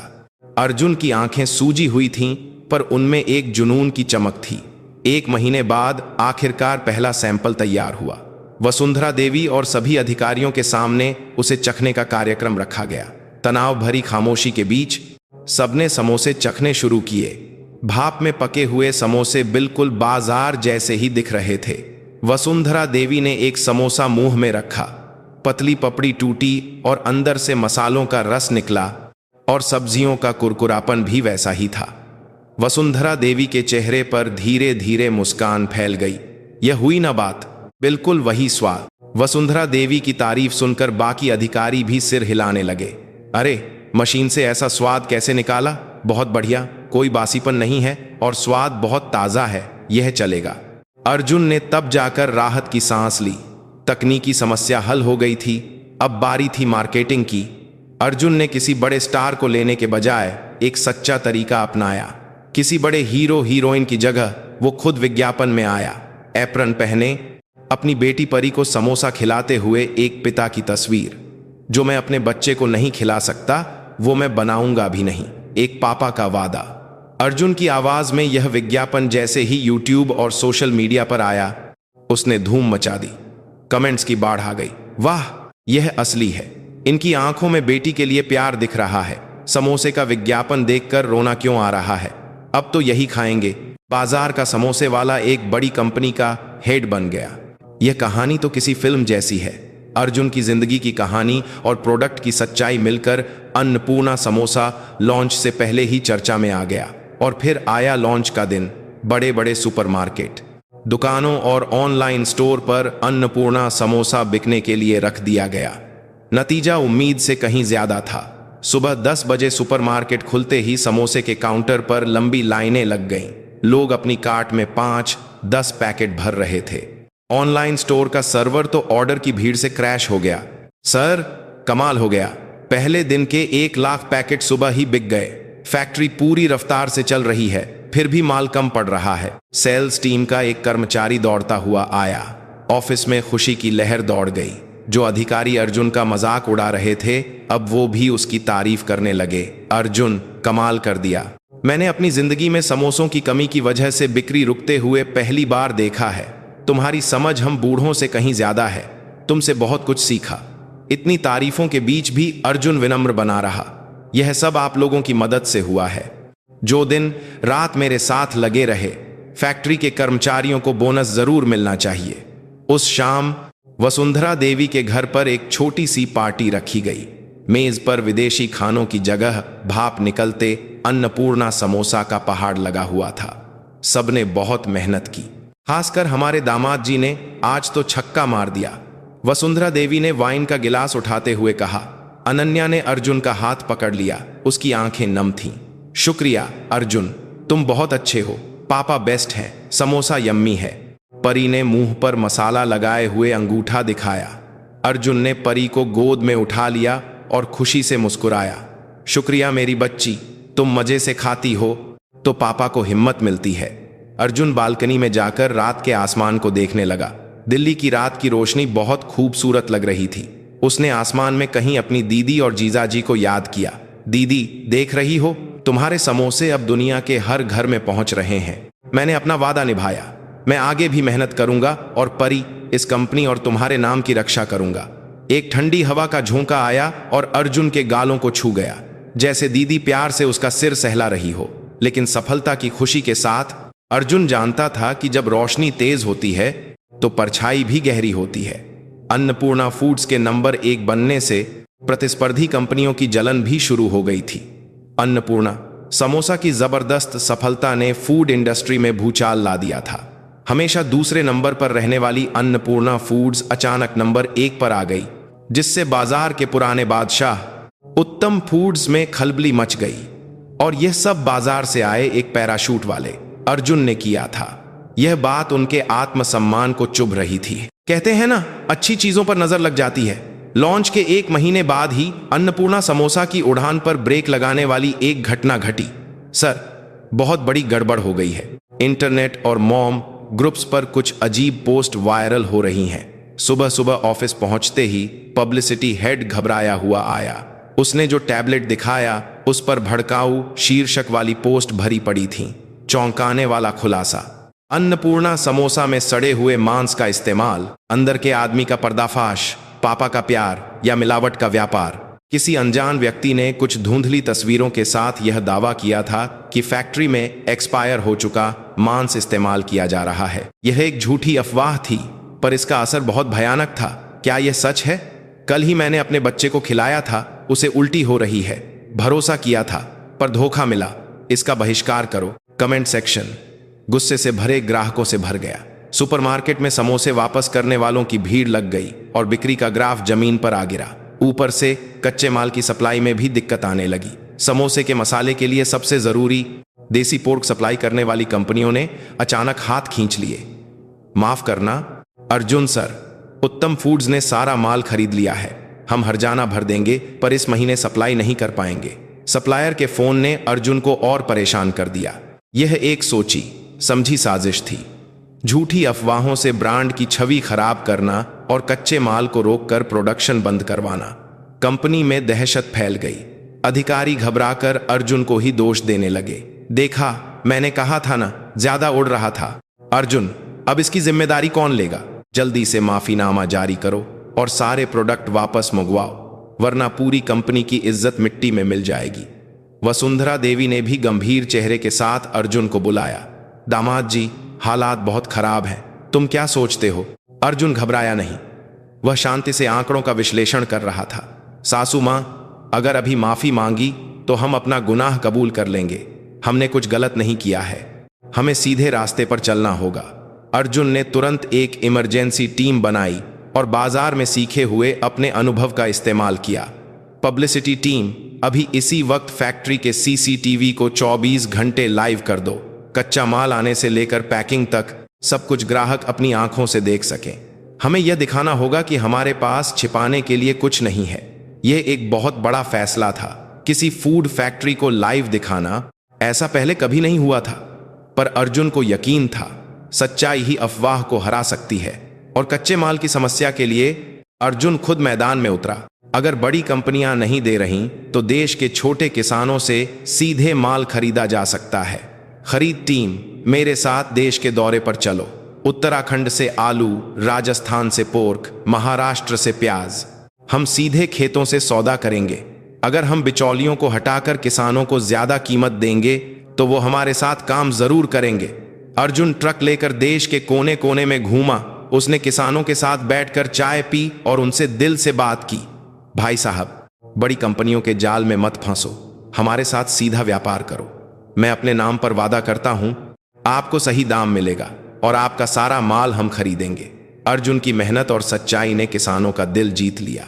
अर्जुन की आंखें सूजी हुई थीं, पर उनमें एक जुनून की चमक थी। 1 महीने बाद आखिरकार पहला सैंपल तैयार हुआ। वसुंधरा देवी और सभी अधिकारियों के सामने उसे चखने का कार्यक्रम रखा गया। तनाव भरी खामोशी के बीच सबने समोसे चखने शुरू किए। भाप में पके हुए समोसे बिल्कुल बाजार जैसे ही दिख रहे थे। वसुंधरा देवी ने एक समोसा मुंह में रखा। पतली पपड़ी टूटी और अंदर से मसालों का रस निकला, और सब्जियों का कुरकुरापन भी वैसा ही था। वसुंधरा देवी के चेहरे पर धीरे धीरे मुस्कान फैल गई। यह हुई ना बात, बिल्कुल वही स्वाद। वसुंधरा देवी की तारीफ सुनकर बाकी अधिकारी भी सिर हिलाने लगे। अरे, मशीन से ऐसा स्वाद कैसे निकाला? बहुत बढ़िया, कोई बासीपन नहीं है और स्वाद बहुत ताजा है, यह चलेगा। अर्जुन ने तब जाकर राहत की सांस ली। तकनीकी समस्या हल हो गई थी, अब बारी थी मार्केटिंग की। अर्जुन ने किसी बड़े स्टार को लेने के बजाय एक सच्चा तरीका अपनाया। किसी बड़े हीरो हीरोइन की जगह वो खुद विज्ञापन में आया। एप्रन पहने, अपनी बेटी परी को समोसा खिलाते हुए एक पिता की तस्वीर। जो मैं अपने बच्चे को नहीं खिला सकता, वो मैं बनाऊंगा भी नहीं, एक पापा का वादा। अर्जुन की आवाज में यह विज्ञापन जैसे ही यूट्यूब और सोशल मीडिया पर आया, उसने धूम मचा दी। कमेंट्स की बाढ़ आ गई। वाह, यह असली है। इनकी आंखों में बेटी के लिए प्यार दिख रहा है। समोसे का विज्ञापन देखकर रोना क्यों आ रहा है? अब तो यही खाएंगे। बाजार का समोसे वाला एक बड़ी कंपनी का हेड बन गया। यह कहानी तो किसी फिल्म जैसी है। अर्जुन की जिंदगी की कहानी और प्रोडक्ट की सच्चाई मिलकर अन्नपूर्णा समोसा लॉन्च से पहले ही चर्चा में आ गया। और फिर आया लॉन्च का दिन। बड़े बड़े सुपरमार्केट, दुकानों और ऑनलाइन स्टोर पर अन्नपूर्णा समोसा बिकने के लिए रख दिया गया। नतीजा उम्मीद से कहीं ज्यादा था। सुबह 10 बजे सुपरमार्केट खुलते ही समोसे के काउंटर पर लंबी लाइनें लग गईं। लोग अपनी कार्ट में 5-10 पैकेट भर रहे थे। ऑनलाइन स्टोर का सर्वर तो ऑर्डर की भीड़ से क्रैश हो गया। सर, कमाल हो गया, पहले दिन के 1 लाख पैकेट सुबह ही बिक गए। फैक्ट्री पूरी रफ्तार से चल रही है, फिर भी माल कम पड़ रहा है। सेल्स टीम का एक कर्मचारी दौड़ता हुआ आया। ऑफिस में खुशी की लहर दौड़ गई। जो अधिकारी अर्जुन का मजाक उड़ा रहे थे, अब वो भी उसकी तारीफ करने लगे। अर्जुन, कमाल कर दिया। मैंने अपनी जिंदगी में समोसों की कमी की वजह से बिक्री रुकते हुए पहली बार देखा है। तुम्हारी समझ हम बूढ़ों से कहीं ज्यादा है। तुमसे बहुत कुछ सीखा। इतनी तारीफों के बीच भी अर्जुन विनम्र बना रहा। यह सब आप लोगों की मदद से हुआ है। जो दिन रात मेरे साथ लगे रहे। फैक्ट्री के कर्मचारियों को बोनस जरूर मिलना चाहिए। उस शाम वसुंधरा देवी के घर पर एक छोटी सी पार्टी रखी गई। मेज पर विदेशी खानों की जगह भाप निकलते अन्नपूर्णा समोसा का पहाड़ लगा हुआ था। सबने बहुत मेहनत की, खासकर हमारे दामाद जी ने आज तो छक्का मार दिया। वसुंधरा देवी ने वाइन का गिलास उठाते हुए कहा। अनन्या ने अर्जुन का हाथ पकड़ लिया, उसकी आंखें नम थीं। शुक्रिया अर्जुन, तुम बहुत अच्छे हो। पापा बेस्ट हैं, समोसा यम्मी है। परी ने मुंह पर मसाला लगाए हुए अंगूठा दिखाया। अर्जुन ने परी को गोद में उठा लिया और खुशी से मुस्कुराया। शुक्रिया मेरी बच्ची, तुम मजे से खाती हो तो पापा को हिम्मत मिलती है। अर्जुन बालकनी में जाकर रात के आसमान को देखने लगा। दिल्ली की रात की रोशनी बहुत खूबसूरत लग रही थी। उसने आसमान में कहीं अपनी दीदी और जीजाजी को याद किया। दीदी, देख रही हो, तुम्हारे समोसे अब दुनिया के हर घर में पहुंच रहे हैं। मैंने अपना वादा निभाया। मैं आगे भी मेहनत करूंगा और परी, इस कंपनी और तुम्हारे नाम की रक्षा करूंगा। एक ठंडी हवा का झोंका आया और अर्जुन के गालों को छू गया, जैसे दीदी प्यार से उसका सिर सहला रही हो। लेकिन सफलता की खुशी के साथ अर्जुन जानता था कि जब रोशनी तेज होती है तो परछाई भी गहरी होती है। अन्नपूर्णा फूड्स के नंबर 1 बनने से प्रतिस्पर्धी कंपनियों की जलन भी शुरू हो गई थी। अन्नपूर्णा समोसा की जबरदस्त सफलता ने फूड इंडस्ट्री में भूचाल ला दिया था। हमेशा दूसरे नंबर पर रहने वाली अन्नपूर्णा फूड्स अचानक नंबर 1 पर आ गई, जिससे बाजार के पुराने बादशाह उत्तम फूड्स में खलबली मच गई। और यह सब बाजार से आए एक पैराशूट वाले अर्जुन ने किया था। यह बात उनके आत्मसम्मान को चुभ रही थी। कहते हैं ना, अच्छी चीजों पर नजर लग जाती है। लॉन्च के 1 महीने बाद ही अन्नपूर्णा समोसा की उड़ान पर ब्रेक लगाने वाली एक घटना घटी। सर, बहुत बड़ी गड़बड़ हो गई है। इंटरनेट और मॉम ग्रुप्स पर कुछ अजीब पोस्ट वायरल हो रही हैं। सुबह सुबह ऑफिस पहुंचते ही पब्लिसिटी हेड घबराया हुआ आया। उसने जो टैबलेट दिखाया उस पर भड़काऊ शीर्षक वाली पोस्ट भरी पड़ी थी। चौंकाने वाला खुलासा, अन्नपूर्णा समोसा में सड़े हुए मांस का इस्तेमाल, अंदर के आदमी का पर्दाफाश, पापा का प्यार या मिलावट का व्यापार। किसी अनजान व्यक्ति ने कुछ धुंधली तस्वीरों के साथ यह दावा किया था कि फैक्ट्री में एक्सपायर हो चुका मांस इस्तेमाल किया जा रहा है। यह एक झूठी अफवाह थी, पर इसका असर बहुत भयानक था। क्या यह सच है? कल ही मैंने अपने बच्चे को खिलाया था, उसे उल्टी हो रही है। भरोसा किया था पर धोखा मिला। इसका बहिष्कार करो। कमेंट सेक्शन गुस्से से भरे ग्राहकों से भर गया। सुपरमार्केट में समोसे वापस करने वालों की भीड़ लग गई और बिक्री का ग्राफ जमीन पर आ गिरा। ऊपर से कच्चे माल की सप्लाई में भी दिक्कत आने लगी। समोसे के मसाले के लिए सबसे जरूरी देसी पोर्क सप्लाई करने वाली कंपनियों ने अचानक हाथ खींच लिए। माफ करना अर्जुन सर, उत्तम फूड्स ने सारा माल खरीद लिया है। हम हर्जाना भर देंगे पर इस महीने सप्लाई नहीं कर पाएंगे। सप्लायर के फोन ने अर्जुन को और परेशान कर दिया। यह एक सोची समझी साजिश थी। झूठी अफवाहों से ब्रांड की छवि खराब करना और कच्चे माल को रोककर प्रोडक्शन बंद करवाना। कंपनी में दहशत फैल गई। अधिकारी घबराकर अर्जुन को ही दोष देने लगे। देखा, मैंने कहा था ना, ज्यादा उड़ रहा था। अर्जुन, अब इसकी जिम्मेदारी कौन लेगा? जल्दी से माफीनामा जारी करो और सारे प्रोडक्ट वापस मंगवाओ, वरना पूरी कंपनी की इज्जत मिट्टी में मिल जाएगी। वसुंधरा देवी ने भी गंभीर चेहरे के साथ अर्जुन को बुलाया। दामाद जी, हालात बहुत खराब हैं। तुम क्या सोचते हो? अर्जुन घबराया नहीं। वह शांति से आंकड़ों का विश्लेषण कर रहा था। सासू मां, अगर अभी माफी मांगी तो हम अपना गुनाह कबूल कर लेंगे। हमने कुछ गलत नहीं किया है। हमें सीधे रास्ते पर चलना होगा। अर्जुन ने तुरंत एक इमरजेंसी टीम बनाई और बाजार में सीखे हुए अपने अनुभव का इस्तेमाल किया। पब्लिसिटी टीम, अभी इसी वक्त फैक्ट्री के सीसीटीवी को 24 घंटे लाइव कर दो। कच्चा माल आने से लेकर पैकिंग तक सब कुछ ग्राहक अपनी आंखों से देख सकें। हमें यह दिखाना होगा कि हमारे पास छिपाने के लिए कुछ नहीं है। यह एक बहुत बड़ा फैसला था। किसी फूड फैक्ट्री को लाइव दिखाना, ऐसा पहले कभी नहीं हुआ था। पर अर्जुन को यकीन था, सच्चाई ही अफवाह को हरा सकती है। और कच्चे माल की समस्या के लिए अर्जुन खुद मैदान में उतरा। अगर बड़ी कंपनियां नहीं दे रहीं तो देश के छोटे किसानों से सीधे माल खरीदा जा सकता है। खरीद टीम, मेरे साथ देश के दौरे पर चलो। उत्तराखंड से आलू, राजस्थान से पोर्क, महाराष्ट्र से प्याज। हम सीधे खेतों से सौदा करेंगे। अगर हम बिचौलियों को हटाकर किसानों को ज्यादा कीमत देंगे तो वो हमारे साथ काम जरूर करेंगे। अर्जुन ट्रक लेकर देश के कोने कोने में घूमा। उसने किसानों के साथ बैठकर चाय पी और उनसे दिल से बात की। भाई साहब, बड़ी कंपनियों के जाल में मत फंसो। हमारे साथ सीधा व्यापार करो। मैं अपने नाम पर वादा करता हूं, आपको सही दाम मिलेगा और आपका सारा माल हम खरीदेंगे। अर्जुन की मेहनत और सच्चाई ने किसानों का दिल जीत लिया।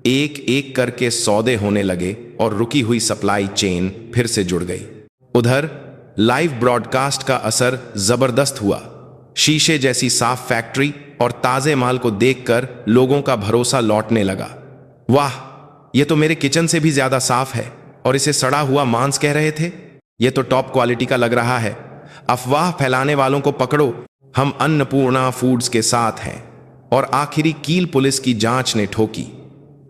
एक एक करके सौदे होने लगे और रुकी हुई सप्लाई चेन फिर से जुड़ गई। उधर लाइव ब्रॉडकास्ट का असर जबरदस्त हुआ। शीशे जैसी साफ फैक्ट्री और ताजे माल को देखकर लोगों का भरोसा लौटने लगा। वाह, यह तो मेरे किचन से भी ज्यादा साफ है। और इसे सड़ा हुआ मांस कह रहे थे? यह तो टॉप क्वालिटी का लग रहा है। अफवाह फैलाने वालों को पकड़ो। हम अन्नपूर्णा फूड्स के साथ हैं। और आखिरी कील पुलिस की जांच ने ठोकी।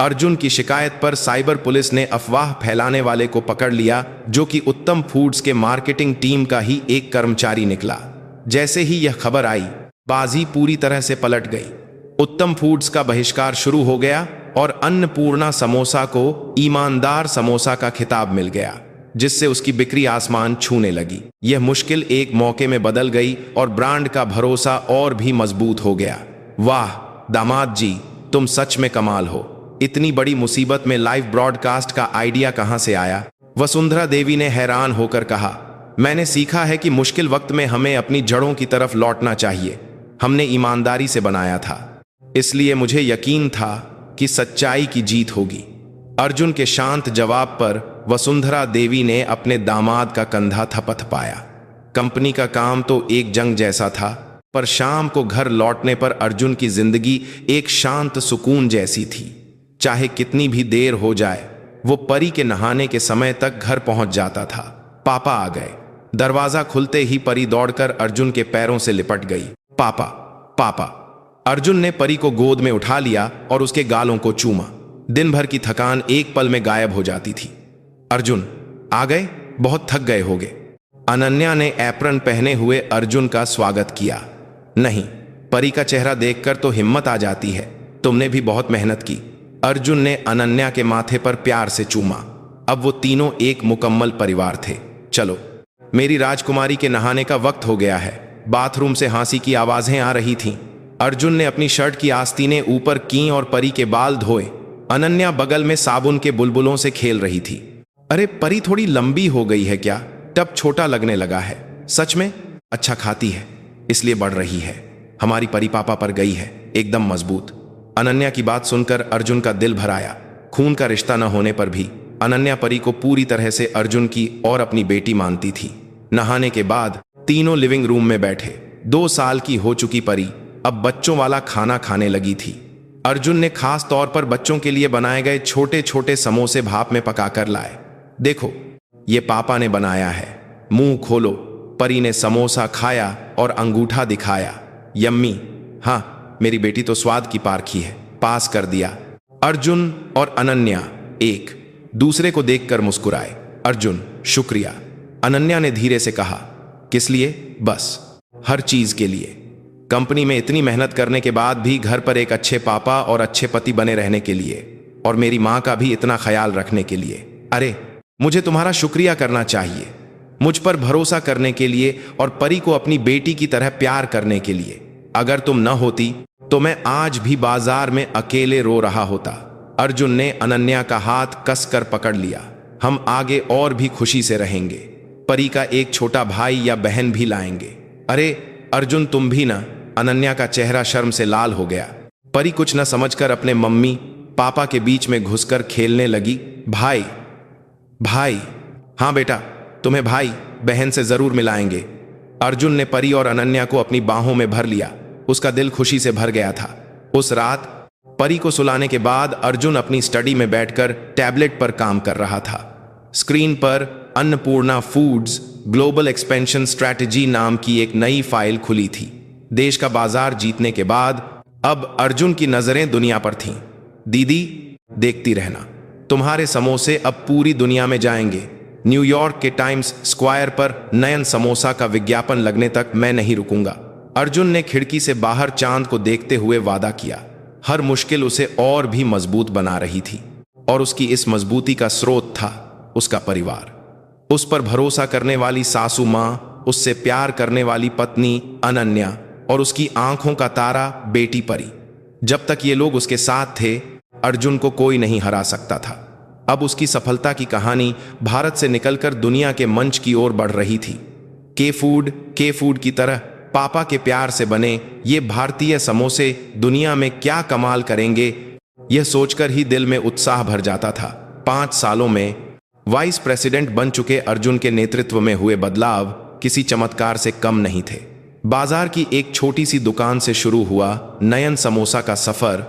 अर्जुन की शिकायत पर साइबर पुलिस ने अफवाह फैलाने वाले को पकड़ लिया, जो कि उत्तम फूड्स के मार्केटिंग टीम का ही एक कर्मचारी निकला। जैसे ही यह खबर आई, बाजी पूरी तरह से पलट गई। उत्तम फूड्स का बहिष्कार शुरू हो गया और अन्नपूर्णा समोसा को ईमानदार समोसा का खिताब मिल गया, जिससे उसकी बिक्री आसमान छूने लगी। यह मुश्किल एक मौके में बदल गई और ब्रांड का भरोसा और भी मजबूत हो गया। वाह दामाद जी, तुम सच में कमाल हो। इतनी बड़ी मुसीबत में लाइव ब्रॉडकास्ट का आइडिया कहां से आया? वसुंधरा देवी ने हैरान होकर कहा, मैंने सीखा है कि मुश्किल वक्त में हमें अपनी जड़ों की तरफ लौटना चाहिए। हमने ईमानदारी से बनाया था, इसलिए मुझे यकीन था कि सच्चाई की जीत होगी। अर्जुन के शांत जवाब पर वसुंधरा देवी ने अपने दामाद का कंधा थपथपाया। कंपनी का काम तो एक जंग जैसा था, पर शाम को घर लौटने पर अर्जुन की जिंदगी एक शांत सुकून जैसी थी। चाहे कितनी भी देर हो जाए, वो परी के नहाने के समय तक घर पहुंच जाता था। पापा आ गए। दरवाजा खुलते ही परी दौड़कर अर्जुन के पैरों से लिपट गई। पापा, पापा। अर्जुन ने परी को गोद में उठा लिया और उसके गालों को चूमा। दिन भर की थकान एक पल में गायब हो जाती थी। अर्जुन आ गए? बहुत थक गए होगे। अनन्या ने एप्रन पहने हुए अर्जुन का स्वागत किया। नहीं, परी का चेहरा देखकर तो हिम्मत आ जाती है। तुमने भी बहुत मेहनत की। अर्जुन ने अनन्या के माथे पर प्यार से चूमा। अब वो तीनों एक मुकम्मल परिवार थे। चलो, मेरी राजकुमारी के नहाने का वक्त हो गया है। बाथरूम से हंसी की आवाजें आ रही थीं। अर्जुन ने अपनी शर्ट की आस्तीनें ऊपर की और परी के बाल धोए। अनन्या बगल में साबुन के बुलबुलों से खेल रही थी। अरे परी थोड़ी लंबी हो गई है क्या? टब छोटा लगने लगा है। सच में? अच्छा खाती है, इसलिए बढ़ रही है। हमारी परी पापा पर गई है, एकदम मजबूत। अनन्या की बात सुनकर अर्जुन का दिल भर आया। खून का रिश्ता न होने पर भी अनन्या परी को पूरी तरह से अर्जुन की और अपनी बेटी मानती थी। नहाने के बाद तीनों लिविंग रूम में बैठे। 2 साल की हो चुकी परी अब बच्चों वाला खाना खाने लगी थी। अर्जुन ने खास तौर पर बच्चों के लिए बनाए गए छोटे छोटे समोसे भाप में पकाकर लाए। देखो, ये पापा ने बनाया है। मुंह खोलो। परी ने समोसा खाया और अंगूठा दिखाया। यम्मी। हाँ, मेरी बेटी तो स्वाद की पारखी है। पास कर दिया। अर्जुन और अनन्या एक दूसरे को देखकर मुस्कुराए। अर्जुन, शुक्रिया। अनन्या ने धीरे से कहा। किस लिए? बस हर चीज के लिए। कंपनी में इतनी मेहनत करने के बाद भी घर पर एक अच्छे पापा और अच्छे पति बने रहने के लिए, और मेरी माँ का भी इतना ख्याल रखने के लिए। अरे, मुझे तुम्हारा शुक्रिया करना चाहिए, मुझ पर भरोसा करने के लिए और परी को अपनी बेटी की तरह प्यार करने के लिए। अगर तुम न होती तो मैं आज भी बाजार में अकेले रो रहा होता। अर्जुन ने अनन्या का हाथ कसकर पकड़ लिया। हम आगे और भी खुशी से रहेंगे। परी का एक छोटा भाई या बहन भी लाएंगे। अरे अर्जुन, तुम भी ना। अनन्या का चेहरा शर्म से लाल हो गया। परी कुछ न समझकर अपने मम्मी पापा के बीच में घुसकर खेलने लगी। भाई भाई। हाँ बेटा, तुम्हें भाई बहन से जरूर मिलाएंगे। अर्जुन ने परी और अनन्या को अपनी बाहों में भर लिया। उसका दिल खुशी से भर गया था। उस रात परी को सुलाने के बाद अर्जुन अपनी स्टडी में बैठकर टैबलेट पर काम कर रहा था। स्क्रीन पर Annapurna foods global expansion strategy नाम की एक नई फाइल खुली थी। देश का बाजार जीतने के बाद अब अर्जुन की नजरें दुनिया पर थीं। दीदी, देखती रहना, तुम्हारे समोसे अब पूरी दुनिया में जाएंगे। न्यूयॉर्क के टाइम्स स्क्वायर पर नयन समोसा का विज्ञापन लगने तक मैं नहीं रुकूंगा। अर्जुन ने खिड़की से बाहर चांद को देखते हुए वादा किया। हर मुश्किल उसे और भी मजबूत बना रही थी, और उसकी इस मजबूती का स्रोत था उसका परिवार। उस पर भरोसा करने वाली सासू माँ, उससे प्यार करने वाली पत्नी अनन्या और उसकी आंखों का तारा बेटी परी। जब तक ये लोग उसके साथ थे, अर्जुन को कोई नहीं हरा सकता था। अब उसकी सफलता की कहानी भारत से निकलकर दुनिया के मंच की ओर बढ़ रही थी। के फूड की तरह पापा के प्यार से बने ये भारतीय समोसे दुनिया में क्या कमाल करेंगे, यह सोचकर ही दिल में उत्साह भर जाता था। 5 सालों में वाइस प्रेसिडेंट बन चुके अर्जुन के नेतृत्व में हुए बदलाव किसी चमत्कार से कम नहीं थे। बाजार की एक छोटी सी दुकान से शुरू हुआ नयन समोसा का सफर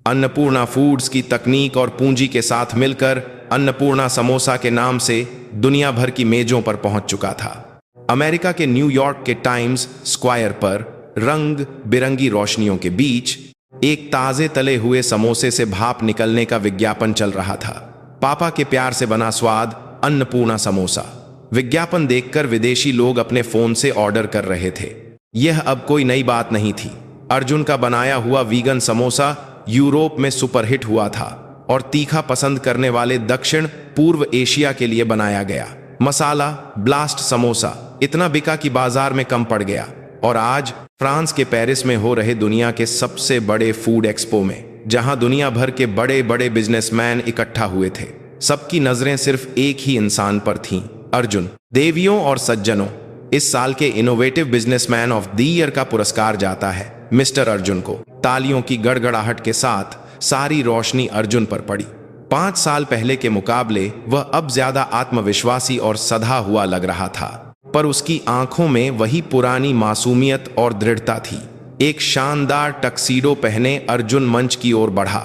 अन्नपूर्णा फूड्स की तकनीक और पूंजी के साथ मिलकर अन्नपूर्णा समोसा के नाम से दुनिया भर की मेजों पर पहुंच चुका था। अमेरिका के न्यूयॉर्क के टाइम्स स्क्वायर पर रंग बिरंगी रोशनियों के बीच एक ताजे तले हुए समोसे से भाप निकलने का विज्ञापन चल रहा था। पापा के प्यार से बना स्वाद, अन्नपूर्णा समोसा। विज्ञापन देखकर विदेशी लोग अपने फोन से ऑर्डर कर रहे थे। यह अब कोई नई बात नहीं थी। अर्जुन का बनाया हुआ वीगन समोसा यूरोप में सुपरहिट हुआ था और तीखा पसंद करने वाले दक्षिण पूर्व एशिया के लिए बनाया गया। मसाला ब्लास्ट समोसा इतना बिका कि बाजार में कम पड़ गया और आज फ्रांस के पेरिस में हो रहे दुनिया के सबसे बड़े फूड एक्सपो में, जहां दुनिया भर के बड़े बड़े बिजनेसमैन इकट्ठा हुए थे, सबकी नजरें सिर्फ एक ही इंसान पर थीं, अर्जुन। देवियों और सज्जनों, इस साल के innovative businessman of the year का पुरस्कार जाता है मिस्टर अर्जुन को। तालियों की गड़गड़ाहट के साथ सारी रोशनी अर्जुन पर पड़ी। 5 साल पहले के मुकाबले वह अब ज्यादा आत्मविश्वासी और सधा हुआ लग रहा था, पर उसकी आंखों में वही पुरानी मासूमियत और दृढ़ता थी। एक शानदार टक्सीडो पहने अर्जुन मंच की ओर बढ़ा।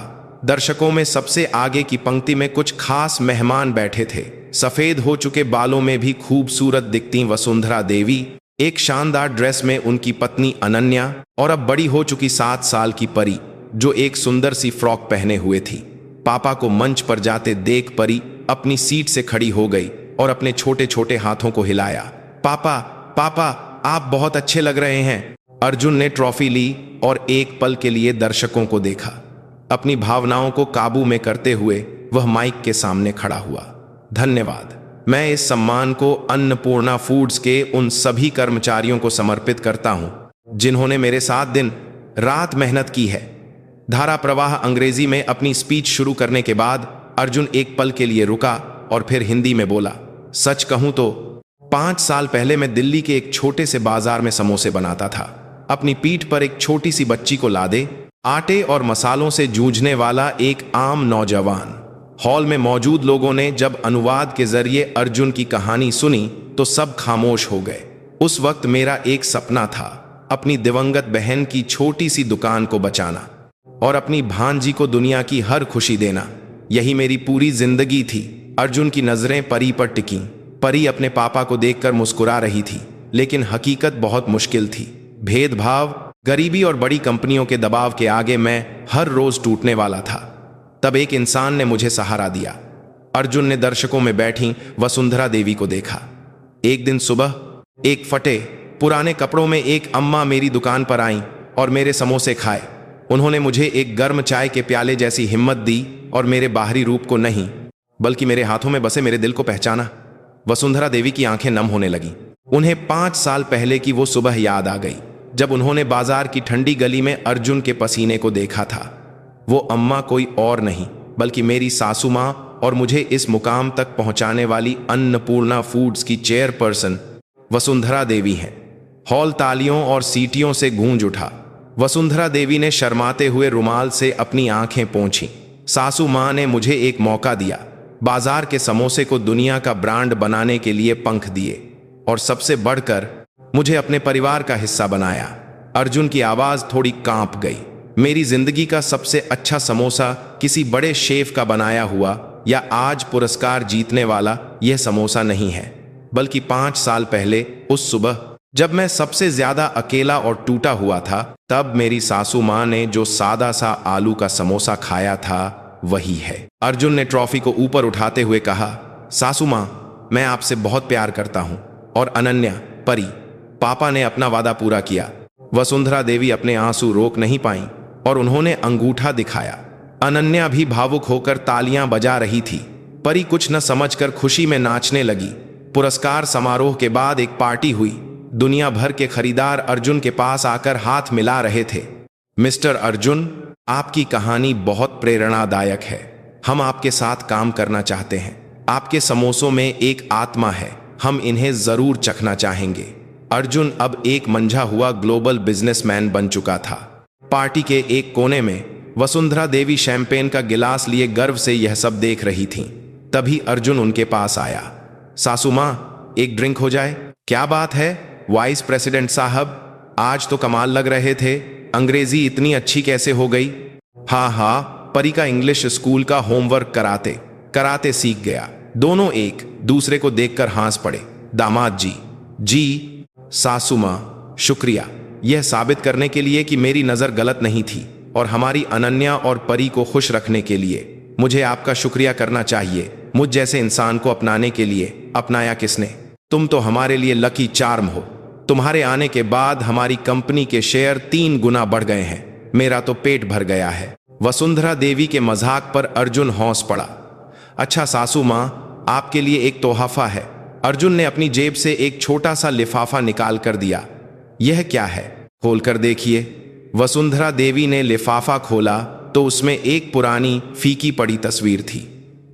दर्शकों में सबसे आगे की पंक्ति में कुछ खास मेहमान बैठे थे। सफेद हो चुके बालों में भी खूबसूरत दिखती वसुंधरा देवी, एक शानदार ड्रेस में उनकी पत्नी अनन्या और अब बड़ी हो चुकी 7 साल की परी, जो एक सुंदर सी फ्रॉक पहने हुए थी। पापा को मंच पर जाते देख परी अपनी सीट से खड़ी हो गई और अपने छोटे छोटे हाथों को हिलाया। पापा, पापा, आप बहुत अच्छे लग रहे हैं। अर्जुन ने ट्रॉफी ली और एक पल के लिए दर्शकों को देखा। अपनी भावनाओं को काबू में करते हुए वह माइक के सामने खड़ा हुआ। धन्यवाद। मैं इस सम्मान को अन्नपूर्णा फूड्स के उन सभी कर्मचारियों को समर्पित करता हूं, जिन्होंने मेरे साथ दिन रात मेहनत की है। धारा प्रवाह अंग्रेजी में अपनी स्पीच शुरू करने के बाद अर्जुन एक पल के लिए रुका और फिर हिंदी में बोला, सच कहूं तो 5 साल पहले मैं दिल्ली के एक छोटे से बाजार में समोसे बनाता था। अपनी पीठ पर एक छोटी सी बच्ची को लादे आटे और मसालों से जूझने वाला एक आम नौजवान। हॉल में मौजूद लोगों ने जब अनुवाद के जरिए अर्जुन की कहानी सुनी तो सब खामोश हो गए। उस वक्त मेरा एक सपना था, अपनी दिवंगत बहन की छोटी सी दुकान को बचाना और अपनी भांजी को दुनिया की हर खुशी देना। यही मेरी पूरी जिंदगी थी। अर्जुन की नजरें परी पर टिकीं। परी अपने पापा को देखकर मुस्कुरा रही थी, लेकिन हकीकत बहुत मुश्किल थी। भेदभाव, गरीबी और बड़ी कंपनियों के दबाव के आगे मैं हर रोज टूटने वाला था। तब एक इंसान ने मुझे सहारा दिया। अर्जुन ने दर्शकों में बैठी वसुंधरा देवी को देखा। एक दिन सुबह एक फटे पुराने कपड़ों में एक अम्मा मेरी दुकान पर आईं और मेरे समोसे खाए। उन्होंने मुझे एक गर्म चाय के प्याले जैसी हिम्मत दी और मेरे बाहरी रूप को नहीं, बल्कि मेरे हाथों में बसे मेरे दिल को पहचाना। वसुंधरा देवी की आंखें नम होने लगीं। उन्हें 5 साल पहले की वो सुबह याद आ गई, जब उन्होंने बाजार की ठंडी गली में अर्जुन के पसीने को देखा था। वो अम्मा कोई और नहीं, बल्कि मेरी सासू माँ और मुझे इस मुकाम तक पहुंचाने वाली अन्नपूर्णा फूड्स की चेयरपर्सन वसुंधरा देवी हैं। हॉल तालियों और सीटियों से गूंज उठा। वसुंधरा देवी ने शर्माते हुए रुमाल से अपनी आंखें पोंछी। सासू माँ ने मुझे एक मौका दिया, बाजार के समोसे को दुनिया का ब्रांड बनाने के लिए पंख दिए और सबसे बढ़कर मुझे अपने परिवार का हिस्सा बनाया। अर्जुन की आवाज थोड़ी कांप गई। मेरी जिंदगी का सबसे अच्छा समोसा किसी बड़े शेफ का बनाया हुआ या आज पुरस्कार जीतने वाला यह समोसा नहीं है, बल्कि 5 साल पहले उस सुबह जब मैं सबसे ज्यादा अकेला और टूटा हुआ था, तब मेरी सासू माँ ने जो सादा सा आलू का समोसा खाया था वही है। अर्जुन ने ट्रॉफी को ऊपर उठाते हुए कहा, सासू माँ, मैं आपसे बहुत प्यार करता हूँ। और अनन्या, परी, पापा ने अपना वादा पूरा किया। वसुंधरा देवी अपने आंसू रोक नहीं पाईं और उन्होंने अंगूठा दिखाया। अनन्या भी भावुक होकर तालियां बजा रही थी। परी कुछ न समझकर खुशी में नाचने लगी। पुरस्कार समारोह के बाद एक पार्टी हुई। दुनिया भर के खरीदार अर्जुन के पास आकर हाथ मिला रहे थे। मिस्टर अर्जुन, आपकी कहानी बहुत प्रेरणादायक है। हम आपके साथ काम करना चाहते हैं। आपके समोसों में एक आत्मा है, हम इन्हें जरूर चखना चाहेंगे। अर्जुन अब एक मंझा हुआ ग्लोबल बिजनेसमैन बन चुका था। पार्टी के एक कोने में वसुंधरा देवी शैंपेन का गिलास लिए गर्व से यह सब देख रही थीं। तभी अर्जुन उनके पास आया। सासू माँ, एक ड्रिंक हो जाए? क्या बात है वाइस प्रेसिडेंट साहब, आज तो कमाल लग रहे थे। अंग्रेजी इतनी अच्छी कैसे हो गई? हाँ, परी का इंग्लिश स्कूल का होमवर्क कराते कराते सीख गया। दोनों एक दूसरे को देखकर हंस पड़े। दामाद जी, सासू माँ, शुक्रिया, यह साबित करने के लिए कि मेरी नजर गलत नहीं थी। और हमारी अनन्या और परी को खुश रखने के लिए मुझे आपका शुक्रिया करना चाहिए। मुझ जैसे इंसान को अपनाने के लिए अपनाया किसने? तुम तो हमारे लिए लकी चार्म हो। तुम्हारे आने के बाद हमारी कंपनी के शेयर 3 गुना बढ़ गए हैं। मेरा तो पेट भर गया है। वसुंधरा देवी के मजाक पर अर्जुन हौस पड़ा। अच्छा सासू माँ, आपके लिए एक तोहफा है। अर्जुन ने अपनी जेब से एक छोटा सा लिफाफा निकाल कर दिया। यह क्या है? खोल कर देखिए। वसुंधरा देवी ने लिफाफा खोला तो उसमें एक पुरानी फीकी पड़ी तस्वीर थी।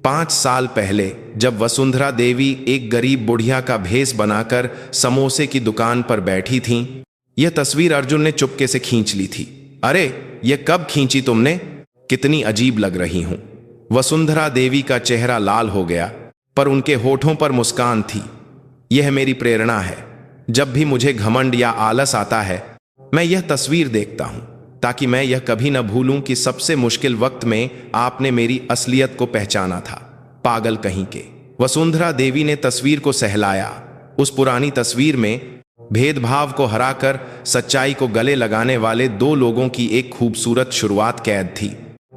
5 साल पहले जब वसुंधरा देवी एक गरीब बुढ़िया का भेष बनाकर समोसे की दुकान पर बैठी थीं, यह तस्वीर अर्जुन ने चुपके से खींच ली थी। अरे, यह कब खींची तुमने? कितनी अजीब लग रही हूं। वसुंधरा देवी का चेहरा लाल हो गया, पर उनके होठों पर मुस्कान थी। यह मेरी प्रेरणा है। जब भी मुझे घमंड या आलस आता है, मैं यह तस्वीर देखता हूं, ताकि मैं यह कभी न भूलूं कि सबसे मुश्किल वक्त में आपने मेरी असलियत को पहचाना था। पागल कहीं के। वसुंधरा देवी ने तस्वीर को सहलाया। उस पुरानी तस्वीर में भेदभाव को हराकर सच्चाई को गले लगाने वाले 2 लोगों की एक खूबसूरत शुरुआत कैद थी।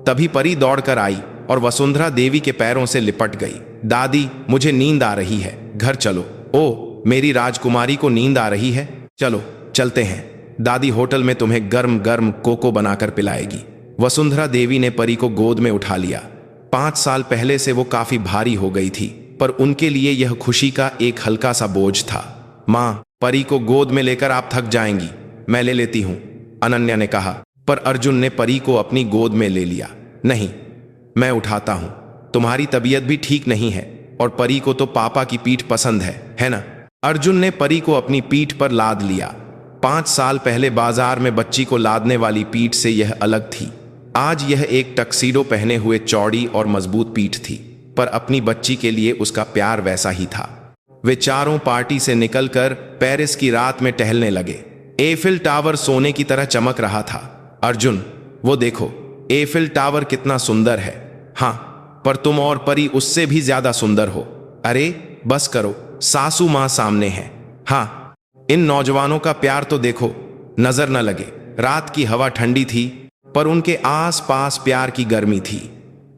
तभी परी दौड़कर आई और वसुंधरा देवी के पैरों से लिपट गई। दादी, मुझे नींद आ रही है, घर चलो। ओ, मेरी राजकुमारी को नींद आ रही है? चलो चलते हैं। दादी होटल में तुम्हें गर्म गर्म कोको बनाकर पिलाएगी। वसुंधरा देवी ने परी को गोद में उठा लिया। 5 साल पहले से वो काफी भारी हो गई थी, पर उनके लिए यह खुशी का एक हल्का सा बोझ था। माँ, परी को गोद में लेकर आप थक जाएंगी, मैं ले लेती हूँ, अनन्या ने कहा। पर अर्जुन ने परी को अपनी गोद में ले लिया। नहीं, मैं उठाता हूँ। तुम्हारी तबीयत भी ठीक नहीं है और परी को तो पापा की पीठ पसंद है ना? अर्जुन ने परी को अपनी पीठ पर लाद लिया। 5 साल पहले बाजार में बच्ची को लादने वाली पीठ से यह अलग थी। आज यह एक टक्सीडो पहने हुए चौड़ी और मजबूत पीठ थी, पर अपनी बच्ची के लिए उसका प्यार वैसा ही था। वे चारों पार्टी से निकलकर पेरिस की रात में टहलने लगे। एफिल टावर सोने की तरह चमक रहा था। अर्जुन, वो देखो, एफिल टावर कितना सुंदर है। हाँ, पर तुम और परी उससे भी ज्यादा सुंदर हो। अरे बस करो, सासू माँ सामने है। हाँ, इन नौजवानों का प्यार तो देखो, नजर न लगे। रात की हवा ठंडी थी, पर उनके आस पास प्यार की गर्मी थी।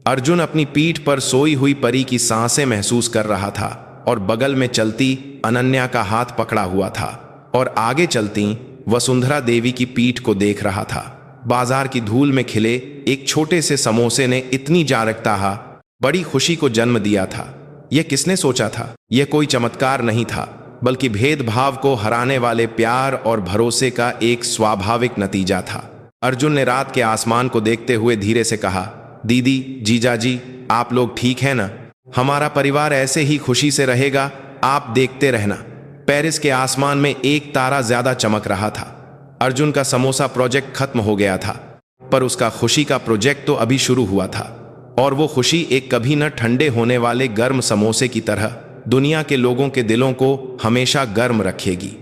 अर्जुन अपनी पीठ पर सोई हुई परी की सांसें महसूस कर रहा था और बगल में चलती अनन्या का हाथ पकड़ा हुआ था और आगे चलती वसुंधरा देवी की पीठ को देख रहा था। बाजार की धूल में खिले एक छोटे से समोसे ने इतनी जागरूकता, बड़ी खुशी को जन्म दिया था। यह किसने सोचा था? यह कोई चमत्कार नहीं था, बल्कि भेदभाव को हराने वाले प्यार और भरोसे का एक स्वाभाविक नतीजा था। अर्जुन ने रात के आसमान को देखते हुए धीरे से कहा, दीदी, जीजाजी, आप लोग ठीक हैं ना? हमारा परिवार ऐसे ही खुशी से रहेगा, आप देखते रहना। पेरिस के आसमान में एक तारा ज्यादा चमक रहा था। अर्जुन का समोसा प्रोजेक्ट खत्म हो गया था, पर उसका खुशी का प्रोजेक्ट तो अभी शुरू हुआ था, और वो खुशी एक कभी न ठंडे होने वाले गर्म समोसे की तरह दुनिया के लोगों के दिलों को हमेशा गर्म रखेगी।